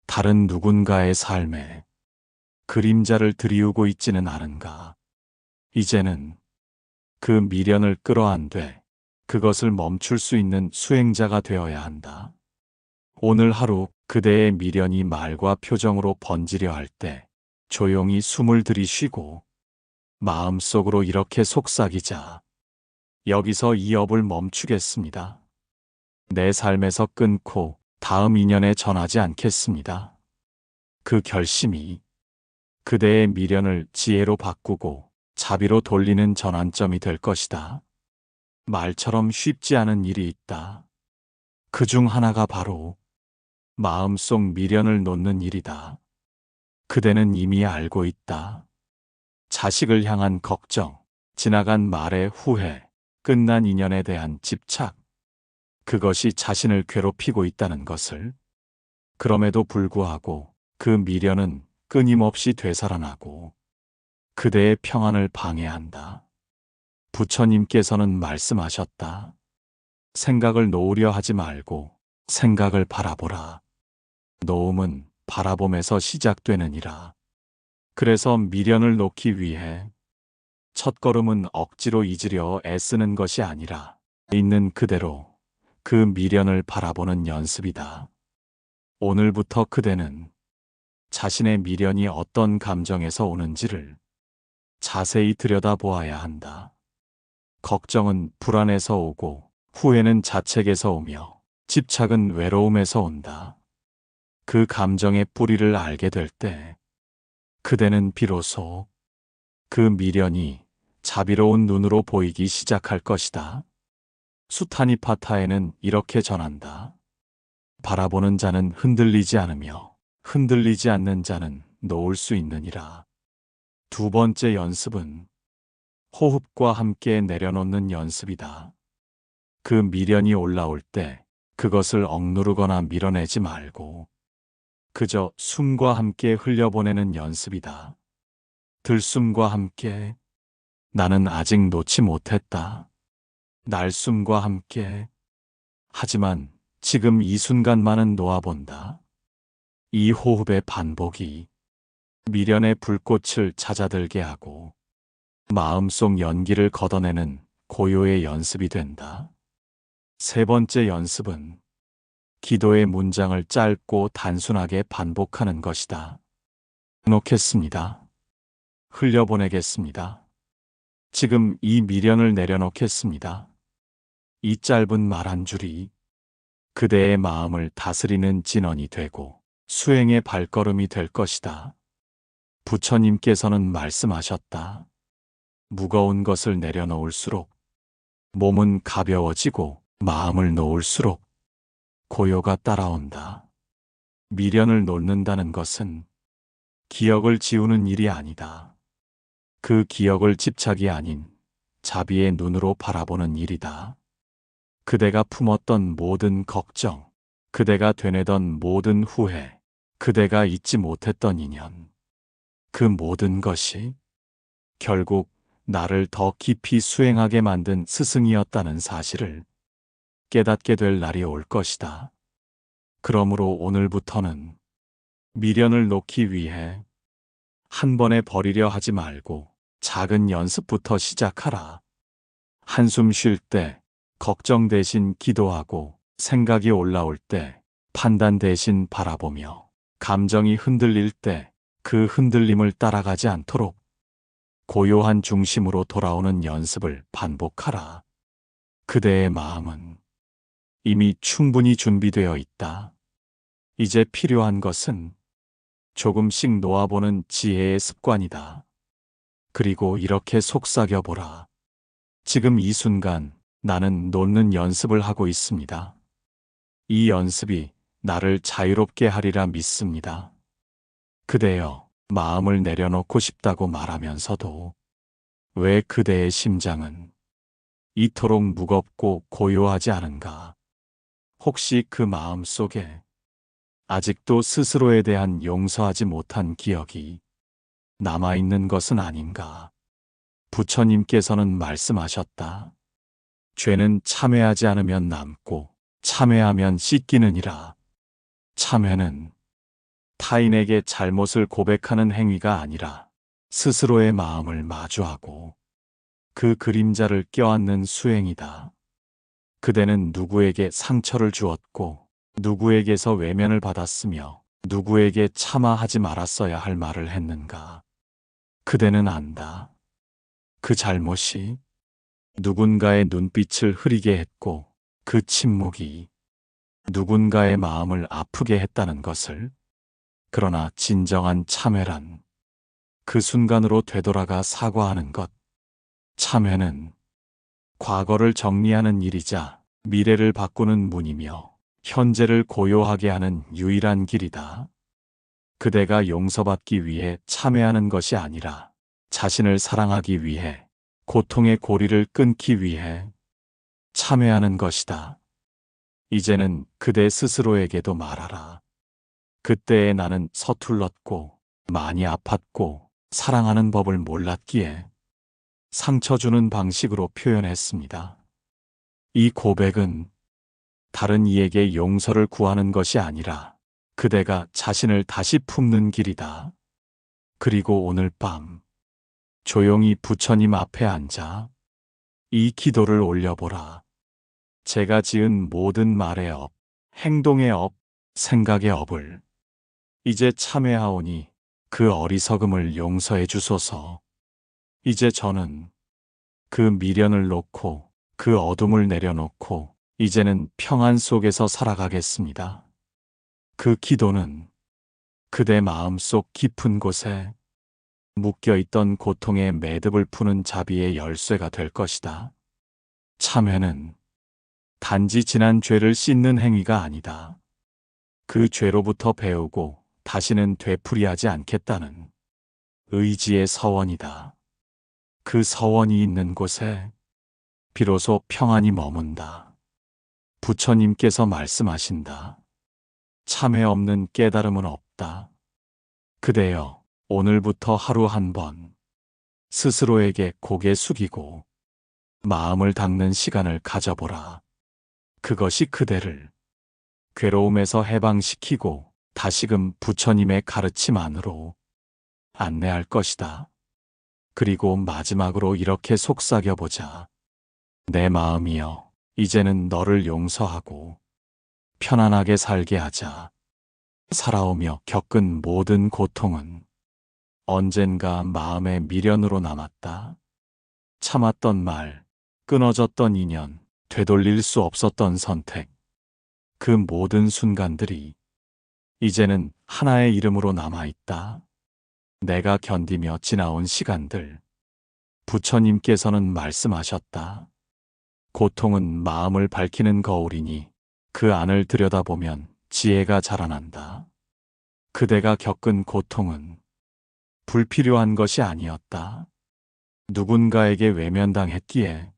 다른 누군가의 삶에 그림자를 들이우고 있지는 않은가. 이제는 그 미련을 끌어안되 그것을 멈출 수 있는 수행자가 되어야 한다. 오늘 하루 그대의 미련이 말과 표정으로 번지려 할 때 조용히 숨을 들이쉬고 마음속으로 이렇게 속삭이자. 여기서 이 업을 멈추겠습니다. 내 삶에서 끊고 다음 인연에 전하지 않겠습니다. 그 결심이 그대의 미련을 지혜로 바꾸고 자비로 돌리는 전환점이 될 것이다. 말처럼 쉽지 않은 일이 있다. 그 중 하나가 바로 마음속 미련을 놓는 일이다. 그대는 이미 알고 있다. 자식을 향한 걱정, 지나간 말의 후회, 끝난 인연에 대한 집착, 그것이 자신을 괴롭히고 있다는 것을. 그럼에도 불구하고 그 미련은 끊임없이 되살아나고 그대의 평안을 방해한다. 부처님께서는 말씀하셨다. 생각을 놓으려 하지 말고 생각을 바라보라. 놓음은 바라봄에서 시작되느니라. 그래서 미련을 놓기 위해 첫걸음은 억지로 잊으려 애쓰는 것이 아니라 있는 그대로 그 미련을 바라보는 연습이다. 오늘부터 그대는 자신의 미련이 어떤 감정에서 오는지를 자세히 들여다보아야 한다. 걱정은 불안에서 오고 후회는 자책에서 오며 집착은 외로움에서 온다. 그 감정의 뿌리를 알게 될 때 그대는 비로소 그 미련이 자비로운 눈으로 보이기 시작할 것이다. 수타니파타에는 이렇게 전한다. 바라보는 자는 흔들리지 않으며 흔들리지 않는 자는 놓을 수 있느니라. 두 번째 연습은 호흡과 함께 내려놓는 연습이다. 그 미련이 올라올 때 그것을 억누르거나 밀어내지 말고 그저 숨과 함께 흘려보내는 연습이다. 들숨과 함께 나는 아직 놓지 못했다. 날숨과 함께 하지만 지금 이 순간만은 놓아본다. 이 호흡의 반복이 미련의 불꽃을 찾아들게 하고 마음속 연기를 걷어내는 고요의 연습이 된다. 세 번째 연습은 기도의 문장을 짧고 단순하게 반복하는 것이다. 놓겠습니다. 흘려보내겠습니다. 지금 이 미련을 내려놓겠습니다. 이 짧은 말 한 줄이 그대의 마음을 다스리는 진원이 되고 수행의 발걸음이 될 것이다. 부처님께서는 말씀하셨다. 무거운 것을 내려놓을수록 몸은 가벼워지고 마음을 놓을수록 고요가 따라온다. 미련을 놓는다는 것은 기억을 지우는 일이 아니다. 그 기억을 집착이 아닌 자비의 눈으로 바라보는 일이다. 그대가 품었던 모든 걱정, 그대가 되뇌던 모든 후회, 그대가 잊지 못했던 인연, 그 모든 것이 결국 나를 더 깊이 수행하게 만든 스승이었다는 사실을 깨닫게 될 날이 올 것이다. 그러므로 오늘부터는 미련을 놓기 위해 한 번에 버리려 하지 말고 작은 연습부터 시작하라. 한숨 쉴 때 걱정 대신 기도하고 생각이 올라올 때 판단 대신 바라보며 감정이 흔들릴 때 그 흔들림을 따라가지 않도록 고요한 중심으로 돌아오는 연습을 반복하라. 그대의 마음은 이미 충분히 준비되어 있다. 이제 필요한 것은 조금씩 놓아보는 지혜의 습관이다. 그리고 이렇게 속삭여보라. 지금 이 순간 나는 놓는 연습을 하고 있습니다. 이 연습이 나를 자유롭게 하리라 믿습니다. 그대여, 마음을 내려놓고 싶다고 말하면서도 왜 그대의 심장은 이토록 무겁고 고요하지 않은가? 혹시 그 마음 속에 아직도 스스로에 대한 용서하지 못한 기억이 남아있는 것은 아닌가? 부처님께서는 말씀하셨다. 죄는 참회하지 않으면 남고 참회하면 씻기느니라. 참회는 타인에게 잘못을 고백하는 행위가 아니라 스스로의 마음을 마주하고 그 그림자를 껴안는 수행이다. 그대는 누구에게 상처를 주었고 누구에게서 외면을 받았으며 누구에게 차마 하지 말았어야 할 말을 했는가? 그대는 안다. 그 잘못이 누군가의 눈빛을 흐리게 했고 그 침묵이 누군가의 마음을 아프게 했다는 것을. 그러나 진정한 참회란 그 순간으로 되돌아가 사과하는 것. 참회는 과거를 정리하는 일이자 미래를 바꾸는 문이며 현재를 고요하게 하는 유일한 길이다. 그대가 용서받기 위해 참회하는 것이 아니라 자신을 사랑하기 위해, 고통의 고리를 끊기 위해 참회하는 것이다. 이제는 그대 스스로에게도 말하라. 그때의 나는 서툴렀고 많이 아팠고 사랑하는 법을 몰랐기에 상처 주는 방식으로 표현했습니다. 이 고백은 다른 이에게 용서를 구하는 것이 아니라 그대가 자신을 다시 품는 길이다. 그리고 오늘 밤 조용히 부처님 앞에 앉아 이 기도를 올려보라. 제가 지은 모든 말의 업, 행동의 업, 생각의 업을 이제 참회하오니 그 어리석음을 용서해 주소서. 이제 저는 그 미련을 놓고 그 어둠을 내려놓고 이제는 평안 속에서 살아가겠습니다. 그 기도는 그대 마음속 깊은 곳에 묶여있던 고통의 매듭을 푸는 자비의 열쇠가 될 것이다. 참회는 단지 지난 죄를 씻는 행위가 아니다. 그 죄로부터 배우고 다시는 되풀이하지 않겠다는 의지의 서원이다. 그 서원이 있는 곳에 비로소 평안이 머문다. 부처님께서 말씀하신다. 참회 없는 깨달음은 없다. 그대여, 오늘부터 하루 한 번 스스로에게 고개 숙이고 마음을 닦는 시간을 가져보라. 그것이 그대를 괴로움에서 해방시키고 다시금 부처님의 가르침 안으로 안내할 것이다. 그리고 마지막으로 이렇게 속삭여보자. 내 마음이여, 이제는 너를 용서하고 편안하게 살게 하자. 살아오며 겪은 모든 고통은 언젠가 마음의 미련으로 남았다. 참았던 말, 끊어졌던 인연, 되돌릴 수 없었던 선택. 그 모든 순간들이 이제는 하나의 이름으로 남아있다. 내가 견디며 지나온 시간들. 부처님께서는 말씀하셨다. 고통은 마음을 밝히는 거울이니 그 안을 들여다보면 지혜가 자라난다. 그대가 겪은 고통은 불필요한 것이 아니었다. 누군가에게 외면당했기에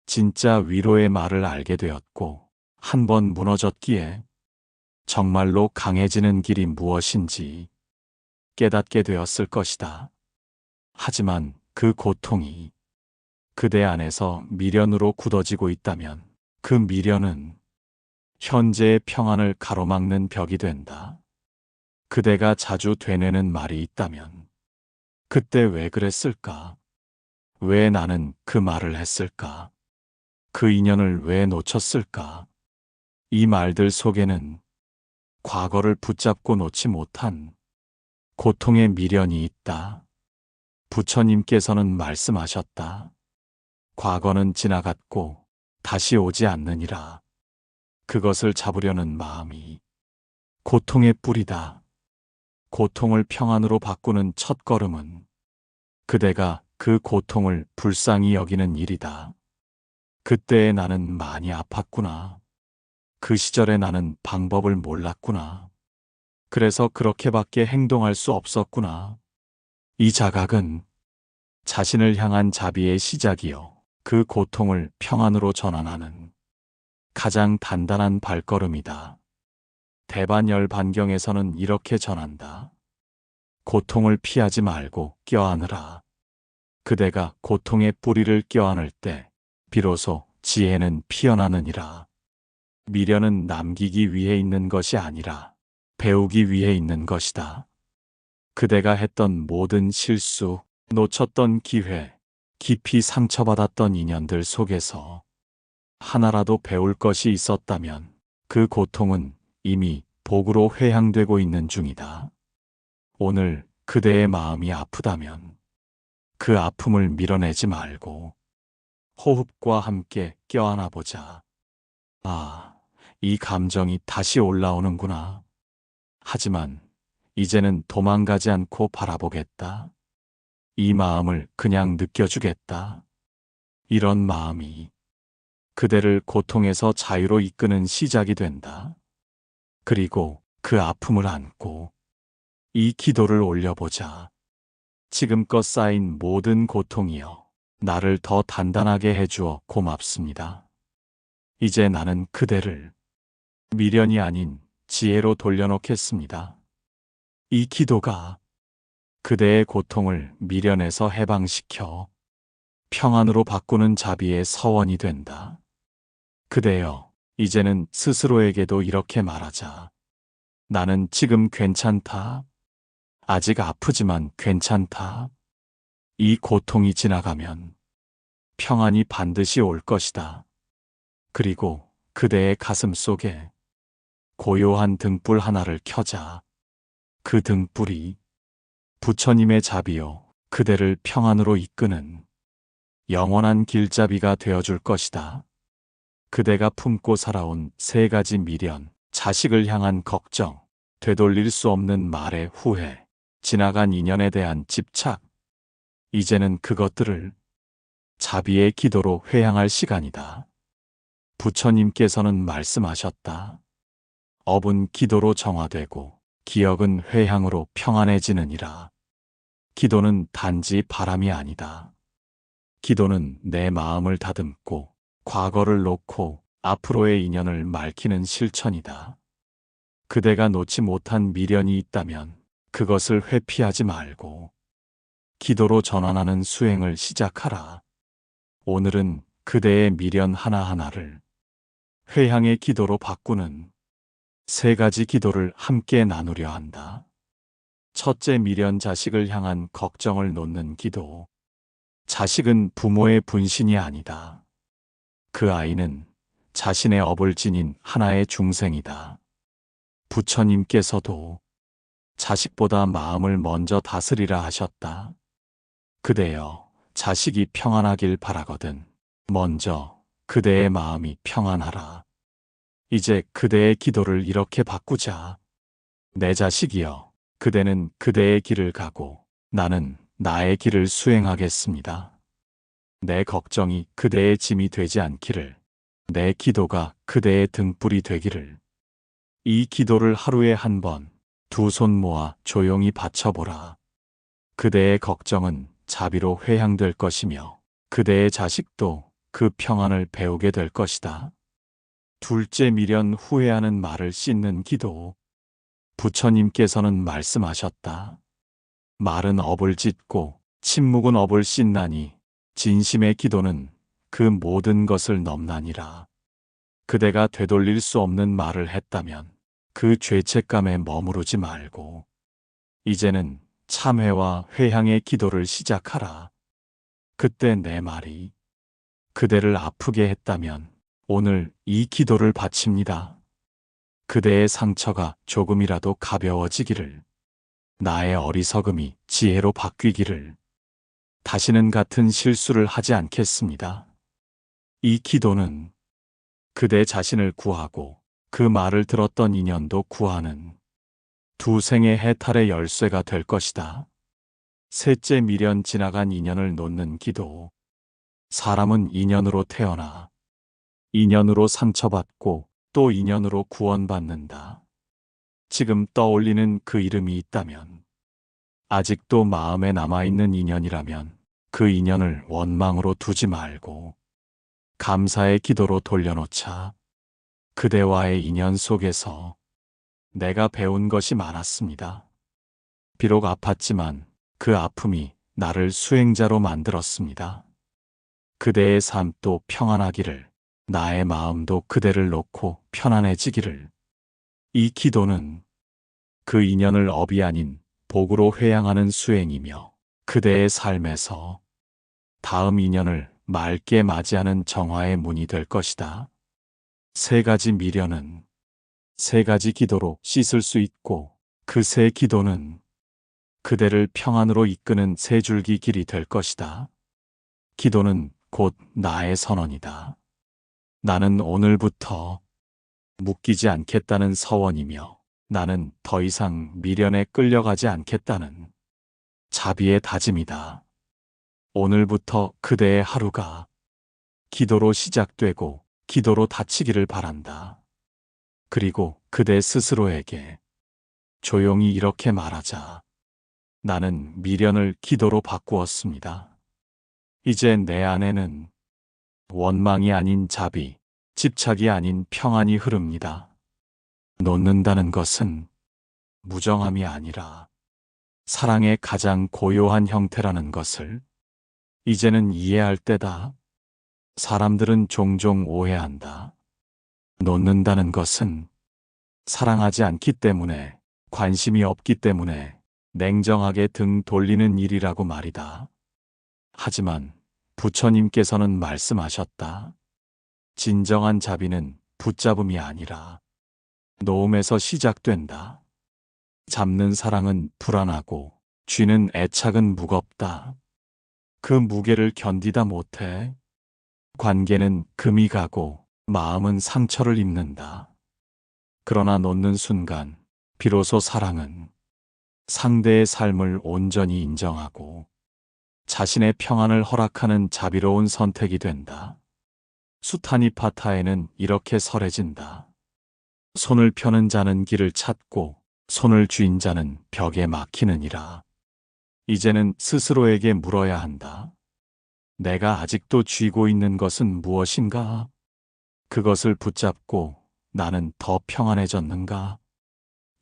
진짜 위로의 말을 알게 되었고, 한 번 무너졌기에 정말로 강해지는 길이 무엇인지 깨닫게 되었을 것이다. 하지만 그 고통이 그대 안에서 미련으로 굳어지고 있다면 그 미련은 현재의 평안을 가로막는 벽이 된다. 그대가 자주 되뇌는 말이 있다면 그때 왜 그랬을까? 왜 나는 그 말을 했을까? 그 인연을 왜 놓쳤을까? 이 말들 속에는 과거를 붙잡고 놓지 못한 고통의 미련이 있다. 부처님께서는 말씀하셨다. 과거는 지나갔고 다시 오지 않느니라. 그것을 잡으려는 마음이 고통의 뿌리다. 고통을 평안으로 바꾸는 첫 걸음은 그대가 그 고통을 불쌍히 여기는 일이다. 그때의 나는 많이 아팠구나. 그 시절에 나는 방법을 몰랐구나. 그래서 그렇게밖에 행동할 수 없었구나. 이 자각은 자신을 향한 자비의 시작이요. 그 고통을 평안으로 전환하는 가장 단단한 발걸음이다. 대반열 반경에서는 이렇게 전한다. 고통을 피하지 말고 껴안으라. 그대가 고통의 뿌리를 껴안을 때 비로소 지혜는 피어나느니라. 미련은 남기기 위해 있는 것이 아니라 배우기 위해 있는 것이다. 그대가 했던 모든 실수, 놓쳤던 기회, 깊이 상처받았던 인연들 속에서 하나라도 배울 것이 있었다면 그 고통은 이미 복으로 회향되고 있는 중이다. 오늘 그대의 마음이 아프다면 그 아픔을 밀어내지 말고 호흡과 함께 껴안아 보자. 아, 이 감정이 다시 올라오는구나. 하지만 이제는 도망가지 않고 바라보겠다. 이 마음을 그냥 느껴주겠다. 이런 마음이 그대를 고통에서 자유로 이끄는 시작이 된다. 그리고 그 아픔을 안고 이 기도를 올려보자. 지금껏 쌓인 모든 고통이여, 나를 더 단단하게 해주어 고맙습니다. 이제 나는 그대를 미련이 아닌 지혜로 돌려놓겠습니다. 이 기도가 그대의 고통을 미련에서 해방시켜 평안으로 바꾸는 자비의 서원이 된다. 그대여, 이제는 스스로에게도 이렇게 말하자. 나는 지금 괜찮다. 아직 아프지만 괜찮다. 이 고통이 지나가면 평안이 반드시 올 것이다. 그리고 그대의 가슴 속에 고요한 등불 하나를 켜자. 그 등불이 부처님의 자비요, 그대를 평안으로 이끄는 영원한 길잡이가 되어줄 것이다. 그대가 품고 살아온 세 가지 미련, 자식을 향한 걱정, 되돌릴 수 없는 말의 후회, 지나간 인연에 대한 집착, 이제는 그것들을 자비의 기도로 회향할 시간이다. 부처님께서는 말씀하셨다. 업은 기도로 정화되고 기억은 회향으로 평안해지느니라. 기도는 단지 바람이 아니다. 기도는 내 마음을 다듬고 과거를 놓고 앞으로의 인연을 맑히는 실천이다. 그대가 놓지 못한 미련이 있다면 그것을 회피하지 말고 기도로 전환하는 수행을 시작하라. 오늘은 그대의 미련 하나하나를 회향의 기도로 바꾸는 세 가지 기도를 함께 나누려 한다. 첫째, 미련 자식을 향한 걱정을 놓는 기도. 자식은 부모의 분신이 아니다. 그 아이는 자신의 업을 지닌 하나의 중생이다. 부처님께서도 자식보다 마음을 먼저 다스리라 하셨다. 그대여, 자식이 평안하길 바라거든 먼저 그대의 마음이 평안하라. 이제 그대의 기도를 이렇게 바꾸자. 내 자식이여, 그대는 그대의 길을 가고 나는 나의 길을 수행하겠습니다. 내 걱정이 그대의 짐이 되지 않기를, 내 기도가 그대의 등불이 되기를. 이 기도를 하루에 한 번, 두 손 모아 조용히 바쳐보라. 그대의 걱정은 자비로 회향될 것이며 그대의 자식도 그 평안을 배우게 될 것이다. 둘째, 미련 후회하는 말을 씻는 기도. 부처님께서는 말씀하셨다. 말은 업을 짓고 침묵은 업을 씻나니 진심의 기도는 그 모든 것을 넘나니라. 그대가 되돌릴 수 없는 말을 했다면 그 죄책감에 머무르지 말고 이제는 참회와 회향의 기도를 시작하라. 그때 내 말이 그대를 아프게 했다면 오늘 이 기도를 바칩니다. 그대의 상처가 조금이라도 가벼워지기를, 나의 어리석음이 지혜로 바뀌기를, 다시는 같은 실수를 하지 않겠습니다. 이 기도는 그대 자신을 구하고 그 말을 들었던 인연도 구하는 두 생의 해탈의 열쇠가 될 것이다. 셋째, 미련 지나간 인연을 놓는 기도. 사람은 인연으로 태어나 인연으로 상처받고 또 인연으로 구원받는다. 지금 떠올리는 그 이름이 있다면, 아직도 마음에 남아있는 인연이라면 그 인연을 원망으로 두지 말고 감사의 기도로 돌려놓자. 그대와의 인연 속에서 내가 배운 것이 많았습니다. 비록 아팠지만 그 아픔이 나를 수행자로 만들었습니다. 그대의 삶도 평안하기를, 나의 마음도 그대를 놓고 편안해지기를. 이 기도는 그 인연을 업이 아닌 복으로 회양하는 수행이며 그대의 삶에서 다음 인연을 맑게 맞이하는 정화의 문이 될 것이다. 세 가지 미련은 세 가지 기도로 씻을 수 있고 그 세 기도는 그대를 평안으로 이끄는 세 줄기 길이 될 것이다. 기도는 곧 나의 선언이다. 나는 오늘부터 묶이지 않겠다는 서원이며 나는 더 이상 미련에 끌려가지 않겠다는 자비의 다짐이다. 오늘부터 그대의 하루가 기도로 시작되고 기도로 닫히기를 바란다. 그리고 그대 스스로에게 조용히 이렇게 말하자. 나는 미련을 기도로 바꾸었습니다. 이제 내 안에는 원망이 아닌 자비, 집착이 아닌 평안이 흐릅니다. 놓는다는 것은 무정함이 아니라 사랑의 가장 고요한 형태라는 것을 이제는 이해할 때다. 사람들은 종종 오해한다. 놓는다는 것은 사랑하지 않기 때문에, 관심이 없기 때문에 냉정하게 등 돌리는 일이라고 말이다. 하지만 부처님께서는 말씀하셨다. 진정한 자비는 붙잡음이 아니라 놓음에서 시작된다. 잡는 사랑은 불안하고 쥐는 애착은 무겁다. 그 무게를 견디다 못해 관계는 금이 가고 마음은 상처를 입는다. 그러나 놓는 순간 비로소 사랑은 상대의 삶을 온전히 인정하고 자신의 평안을 허락하는 자비로운 선택이 된다. 수타니파타에는 이렇게 설해진다. 손을 펴는 자는 길을 찾고 손을 쥔 자는 벽에 막히느니라. 이제는 스스로에게 물어야 한다. 내가 아직도 쥐고 있는 것은 무엇인가? 그것을 붙잡고 나는 더 평안해졌는가?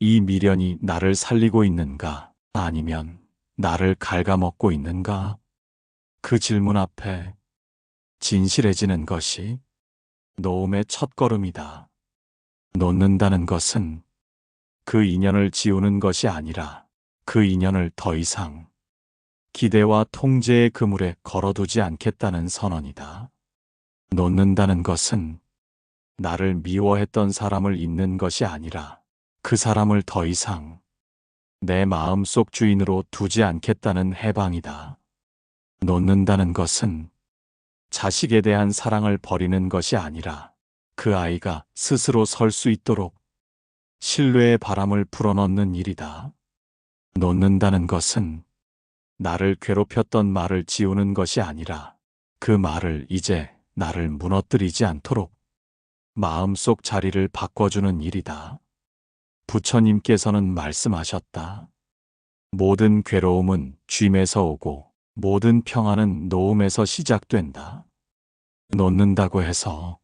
이 미련이 나를 살리고 있는가? 아니면 나를 갉아먹고 있는가? 그 질문 앞에 진실해지는 것이 놓음의 첫걸음이다. 놓는다는 것은 그 인연을 지우는 것이 아니라 그 인연을 더 이상 기대와 통제의 그물에 걸어두지 않겠다는 선언이다. 놓는다는 것은 나를 미워했던 사람을 잊는 것이 아니라 그 사람을 더 이상 내 마음속 주인으로 두지 않겠다는 해방이다. 놓는다는 것은 자식에 대한 사랑을 버리는 것이 아니라 그 아이가 스스로 설 수 있도록 신뢰의 바람을 불어넣는 일이다. 놓는다는 것은 나를 괴롭혔던 말을 지우는 것이 아니라 그 말을 이제 나를 무너뜨리지 않도록 마음속 자리를 바꿔주는 일이다. 부처님께서는 말씀하셨다. 모든 괴로움은 쉼에서 오고 모든 평안은 놓음에서 시작된다. 놓는다고 해서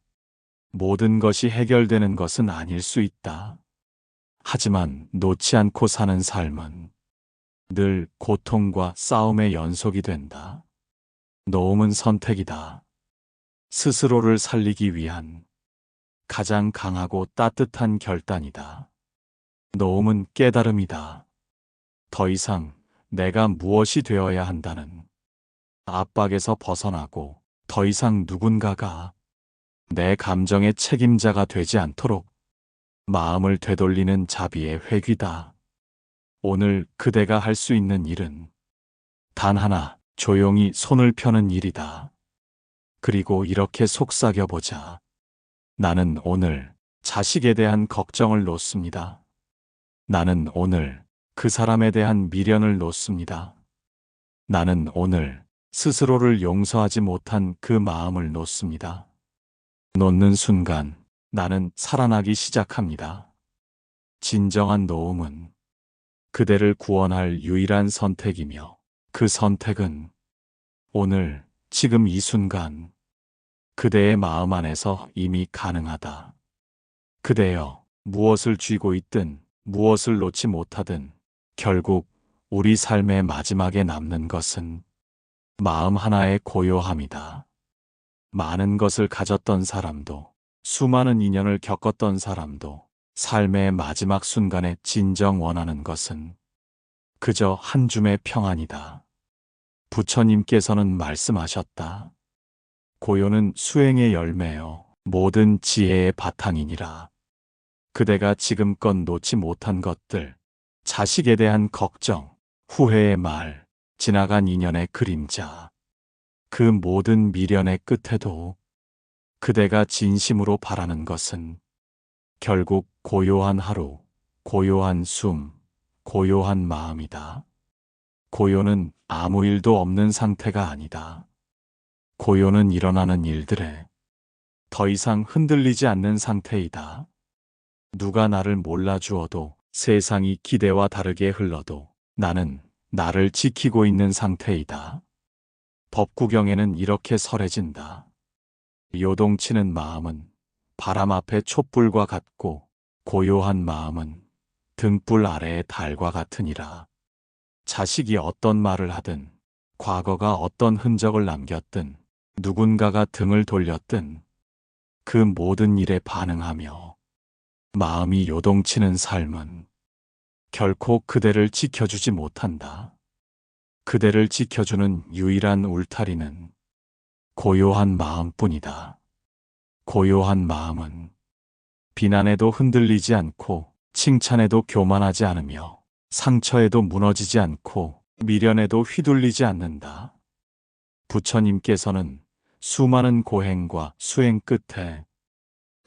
모든 것이 해결되는 것은 아닐 수 있다. 하지만 놓지 않고 사는 삶은 늘 고통과 싸움의 연속이 된다. 놓음은 선택이다. 스스로를 살리기 위한 가장 강하고 따뜻한 결단이다. 놓음은 깨달음이다. 더 이상 내가 무엇이 되어야 한다는 압박에서 벗어나고 더 이상 누군가가 내 감정의 책임자가 되지 않도록 마음을 되돌리는 자비의 회귀다. 오늘 그대가 할 수 있는 일은 단 하나, 조용히 손을 펴는 일이다. 그리고 이렇게 속삭여보자. 나는 오늘 자식에 대한 걱정을 놓습니다. 나는 오늘 그 사람에 대한 미련을 놓습니다. 나는 오늘 스스로를 용서하지 못한 그 마음을 놓습니다. 놓는 순간 나는 살아나기 시작합니다. 진정한 놓음은 그대를 구원할 유일한 선택이며 그 선택은 오늘, 지금 이 순간 그대의 마음 안에서 이미 가능하다. 그대여, 무엇을 쥐고 있든 무엇을 놓지 못하든 결국 우리 삶의 마지막에 남는 것은 마음 하나의 고요함이다. 많은 것을 가졌던 사람도, 수많은 인연을 겪었던 사람도 삶의 마지막 순간에 진정 원하는 것은 그저 한 줌의 평안이다. 부처님께서는 말씀하셨다. 고요는 수행의 열매요 모든 지혜의 바탕이니라. 그대가 지금껏 놓지 못한 것들, 자식에 대한 걱정, 후회의 말, 지나간 인연의 그림자, 그 모든 미련의 끝에도 그대가 진심으로 바라는 것은 결국 고요한 하루, 고요한 숨, 고요한 마음이다. 고요는 아무 일도 없는 상태가 아니다. 고요는 일어나는 일들에 더 이상 흔들리지 않는 상태이다. 누가 나를 몰라주어도 세상이 기대와 다르게 흘러도 나는 나를 지키고 있는 상태이다. 법구경에는 이렇게 설해진다. 요동치는 마음은 바람 앞에 촛불과 같고 고요한 마음은 등불 아래의 달과 같으니라. 자식이 어떤 말을 하든 과거가 어떤 흔적을 남겼든 누군가가 등을 돌렸든 그 모든 일에 반응하며 마음이 요동치는 삶은 결코 그대를 지켜주지 못한다. 그대를 지켜주는 유일한 울타리는 고요한 마음뿐이다. 고요한 마음은 비난에도 흔들리지 않고 칭찬에도 교만하지 않으며 상처에도 무너지지 않고 미련에도 휘둘리지 않는다. 부처님께서는 수많은 고행과 수행 끝에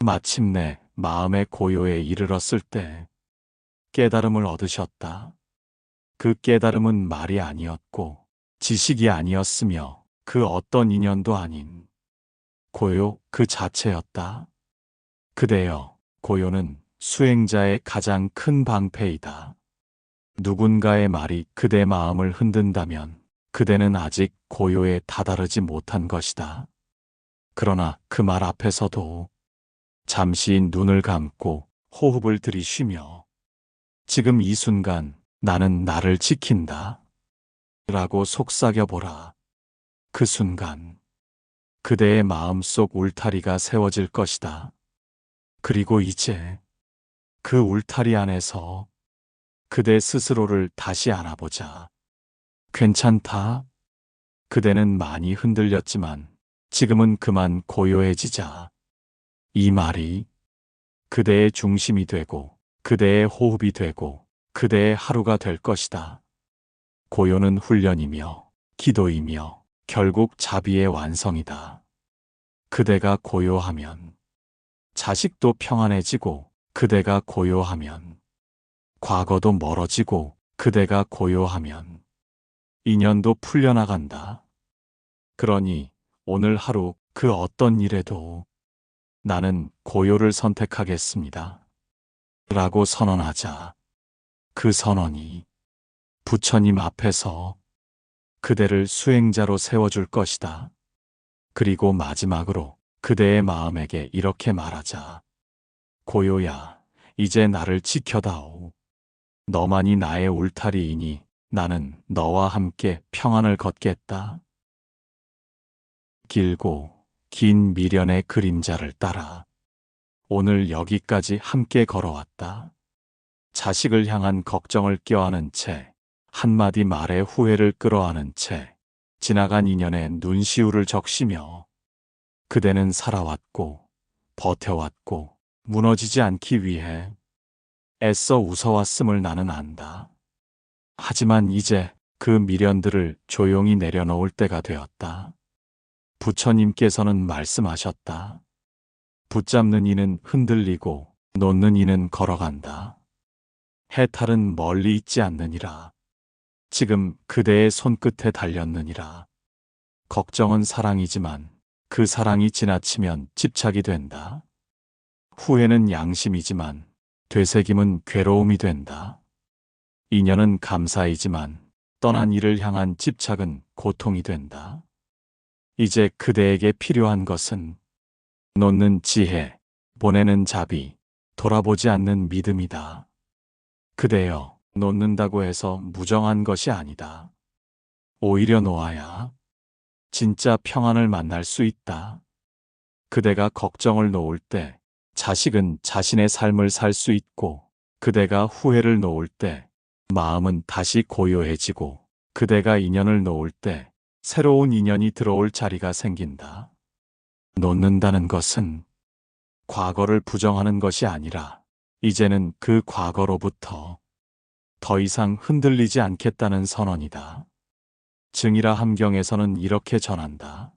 마침내 마음의 고요에 이르렀을 때 깨달음을 얻으셨다. 그 깨달음은 말이 아니었고 지식이 아니었으며 그 어떤 인연도 아닌 고요 그 자체였다. 그대여, 고요는 수행자의 가장 큰 방패이다. 누군가의 말이 그대 마음을 흔든다면 그대는 아직 고요에 다다르지 못한 것이다. 그러나 그 말 앞에서도 잠시 눈을 감고 호흡을 들이쉬며 지금 이 순간 나는 나를 지킨다 라고 속삭여보라. 그 순간 그대의 마음속 울타리가 세워질 것이다. 그리고 이제 그 울타리 안에서 그대 스스로를 다시 안아보자. 괜찮다. 그대는 많이 흔들렸지만 지금은 그만 고요해지자. 이 말이 그대의 중심이 되고 그대의 호흡이 되고 그대의 하루가 될 것이다. 고요는 훈련이며 기도이며 결국 자비의 완성이다. 그대가 고요하면 자식도 평안해지고 그대가 고요하면 과거도 멀어지고 그대가 고요하면 인연도 풀려나간다. 그러니 오늘 하루 그 어떤 일에도 나는 고요를 선택하겠습니다. 라고 선언하자. 그 선언이 부처님 앞에서 그대를 수행자로 세워줄 것이다. 그리고 마지막으로 그대의 마음에게 이렇게 말하자. 고요야, 이제 나를 지켜다오. 너만이 나의 울타리이니 나는 너와 함께 평안을 걷겠다. 길고 긴 미련의 그림자를 따라 오늘 여기까지 함께 걸어왔다. 자식을 향한 걱정을 껴안은 채 한마디 말의 후회를 끌어안은 채 지나간 인연에 눈시울을 적시며 그대는 살아왔고 버텨왔고 무너지지 않기 위해 애써 웃어왔음을 나는 안다. 하지만 이제 그 미련들을 조용히 내려놓을 때가 되었다. 부처님께서는 말씀하셨다. 붙잡는 이는 흔들리고 놓는 이는 걸어간다. 해탈은 멀리 있지 않느니라. 지금 그대의 손끝에 달렸느니라. 걱정은 사랑이지만 그 사랑이 지나치면 집착이 된다. 후회는 양심이지만 되새김은 괴로움이 된다. 인연은 감사이지만 떠난 이를 향한 집착은 고통이 된다. 이제 그대에게 필요한 것은 놓는 지혜, 보내는 자비, 돌아보지 않는 믿음이다. 그대여, 놓는다고 해서 무정한 것이 아니다. 오히려 놓아야 진짜 평안을 만날 수 있다. 그대가 걱정을 놓을 때 자식은 자신의 삶을 살 수 있고 그대가 후회를 놓을 때 마음은 다시 고요해지고 그대가 인연을 놓을 때 새로운 인연이 들어올 자리가 생긴다. 놓는다는 것은 과거를 부정하는 것이 아니라 이제는 그 과거로부터 더 이상 흔들리지 않겠다는 선언이다. 증이라 함경에서는 이렇게 전한다.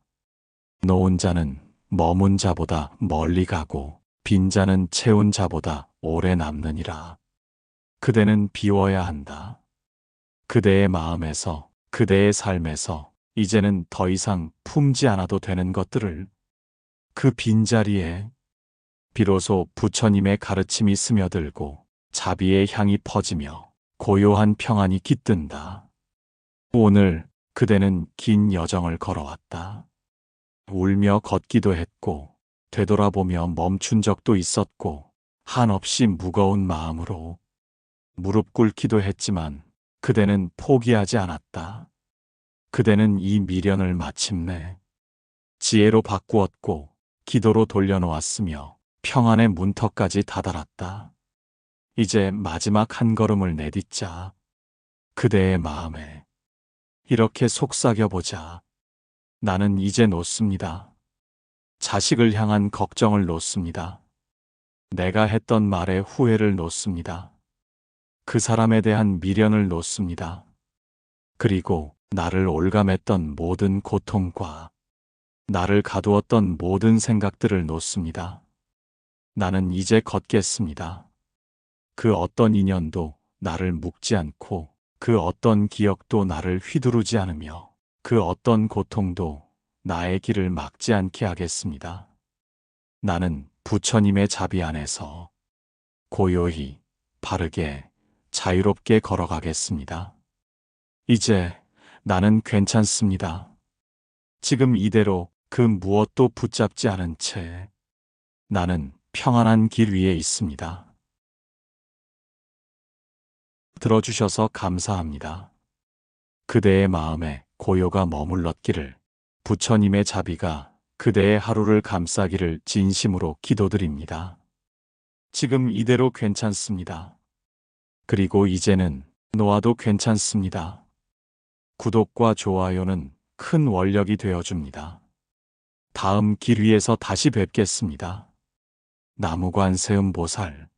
놓은 자는 머문 자보다 멀리 가고 빈 자는 채운 자보다 오래 남느니라. 그대는 비워야 한다. 그대의 마음에서, 그대의 삶에서 이제는 더 이상 품지 않아도 되는 것들을 그 빈자리에 비로소 부처님의 가르침이 스며들고 자비의 향이 퍼지며 고요한 평안이 깃든다. 오늘 그대는 긴 여정을 걸어왔다. 울며 걷기도 했고 되돌아보며 멈춘 적도 있었고 한없이 무거운 마음으로 무릎 꿇기도 했지만 그대는 포기하지 않았다. 그대는 이 미련을 마침내 지혜로 바꾸었고 기도로 돌려놓았으며 평안의 문턱까지 다다랐다. 이제 마지막 한 걸음을 내딛자 그대의 마음에 이렇게 속삭여보자. 나는 이제 놓습니다. 자식을 향한 걱정을 놓습니다. 내가 했던 말에 후회를 놓습니다. 그 사람에 대한 미련을 놓습니다. 그리고 나를 올감했던 모든 고통과 나를 가두었던 모든 생각들을 놓습니다. 나는 이제 걷겠습니다. 그 어떤 인연도 나를 묶지 않고 그 어떤 기억도 나를 휘두르지 않으며 그 어떤 고통도 나의 길을 막지 않게 하겠습니다. 나는 부처님의 자비 안에서 고요히 바르게 자유롭게 걸어가겠습니다. 이제 나는 괜찮습니다. 지금 이대로 그 무엇도 붙잡지 않은 채 나는 평안한 길 위에 있습니다. 들어주셔서 감사합니다. 그대의 마음에 고요가 머물렀기를 부처님의 자비가 그대의 하루를 감싸기를 진심으로 기도드립니다. 지금 이대로 괜찮습니다. 그리고 이제는 놓아도 괜찮습니다. 구독과 좋아요는 큰 원력이 되어줍니다. 다음 길 위에서 다시 뵙겠습니다. 나무관세음보살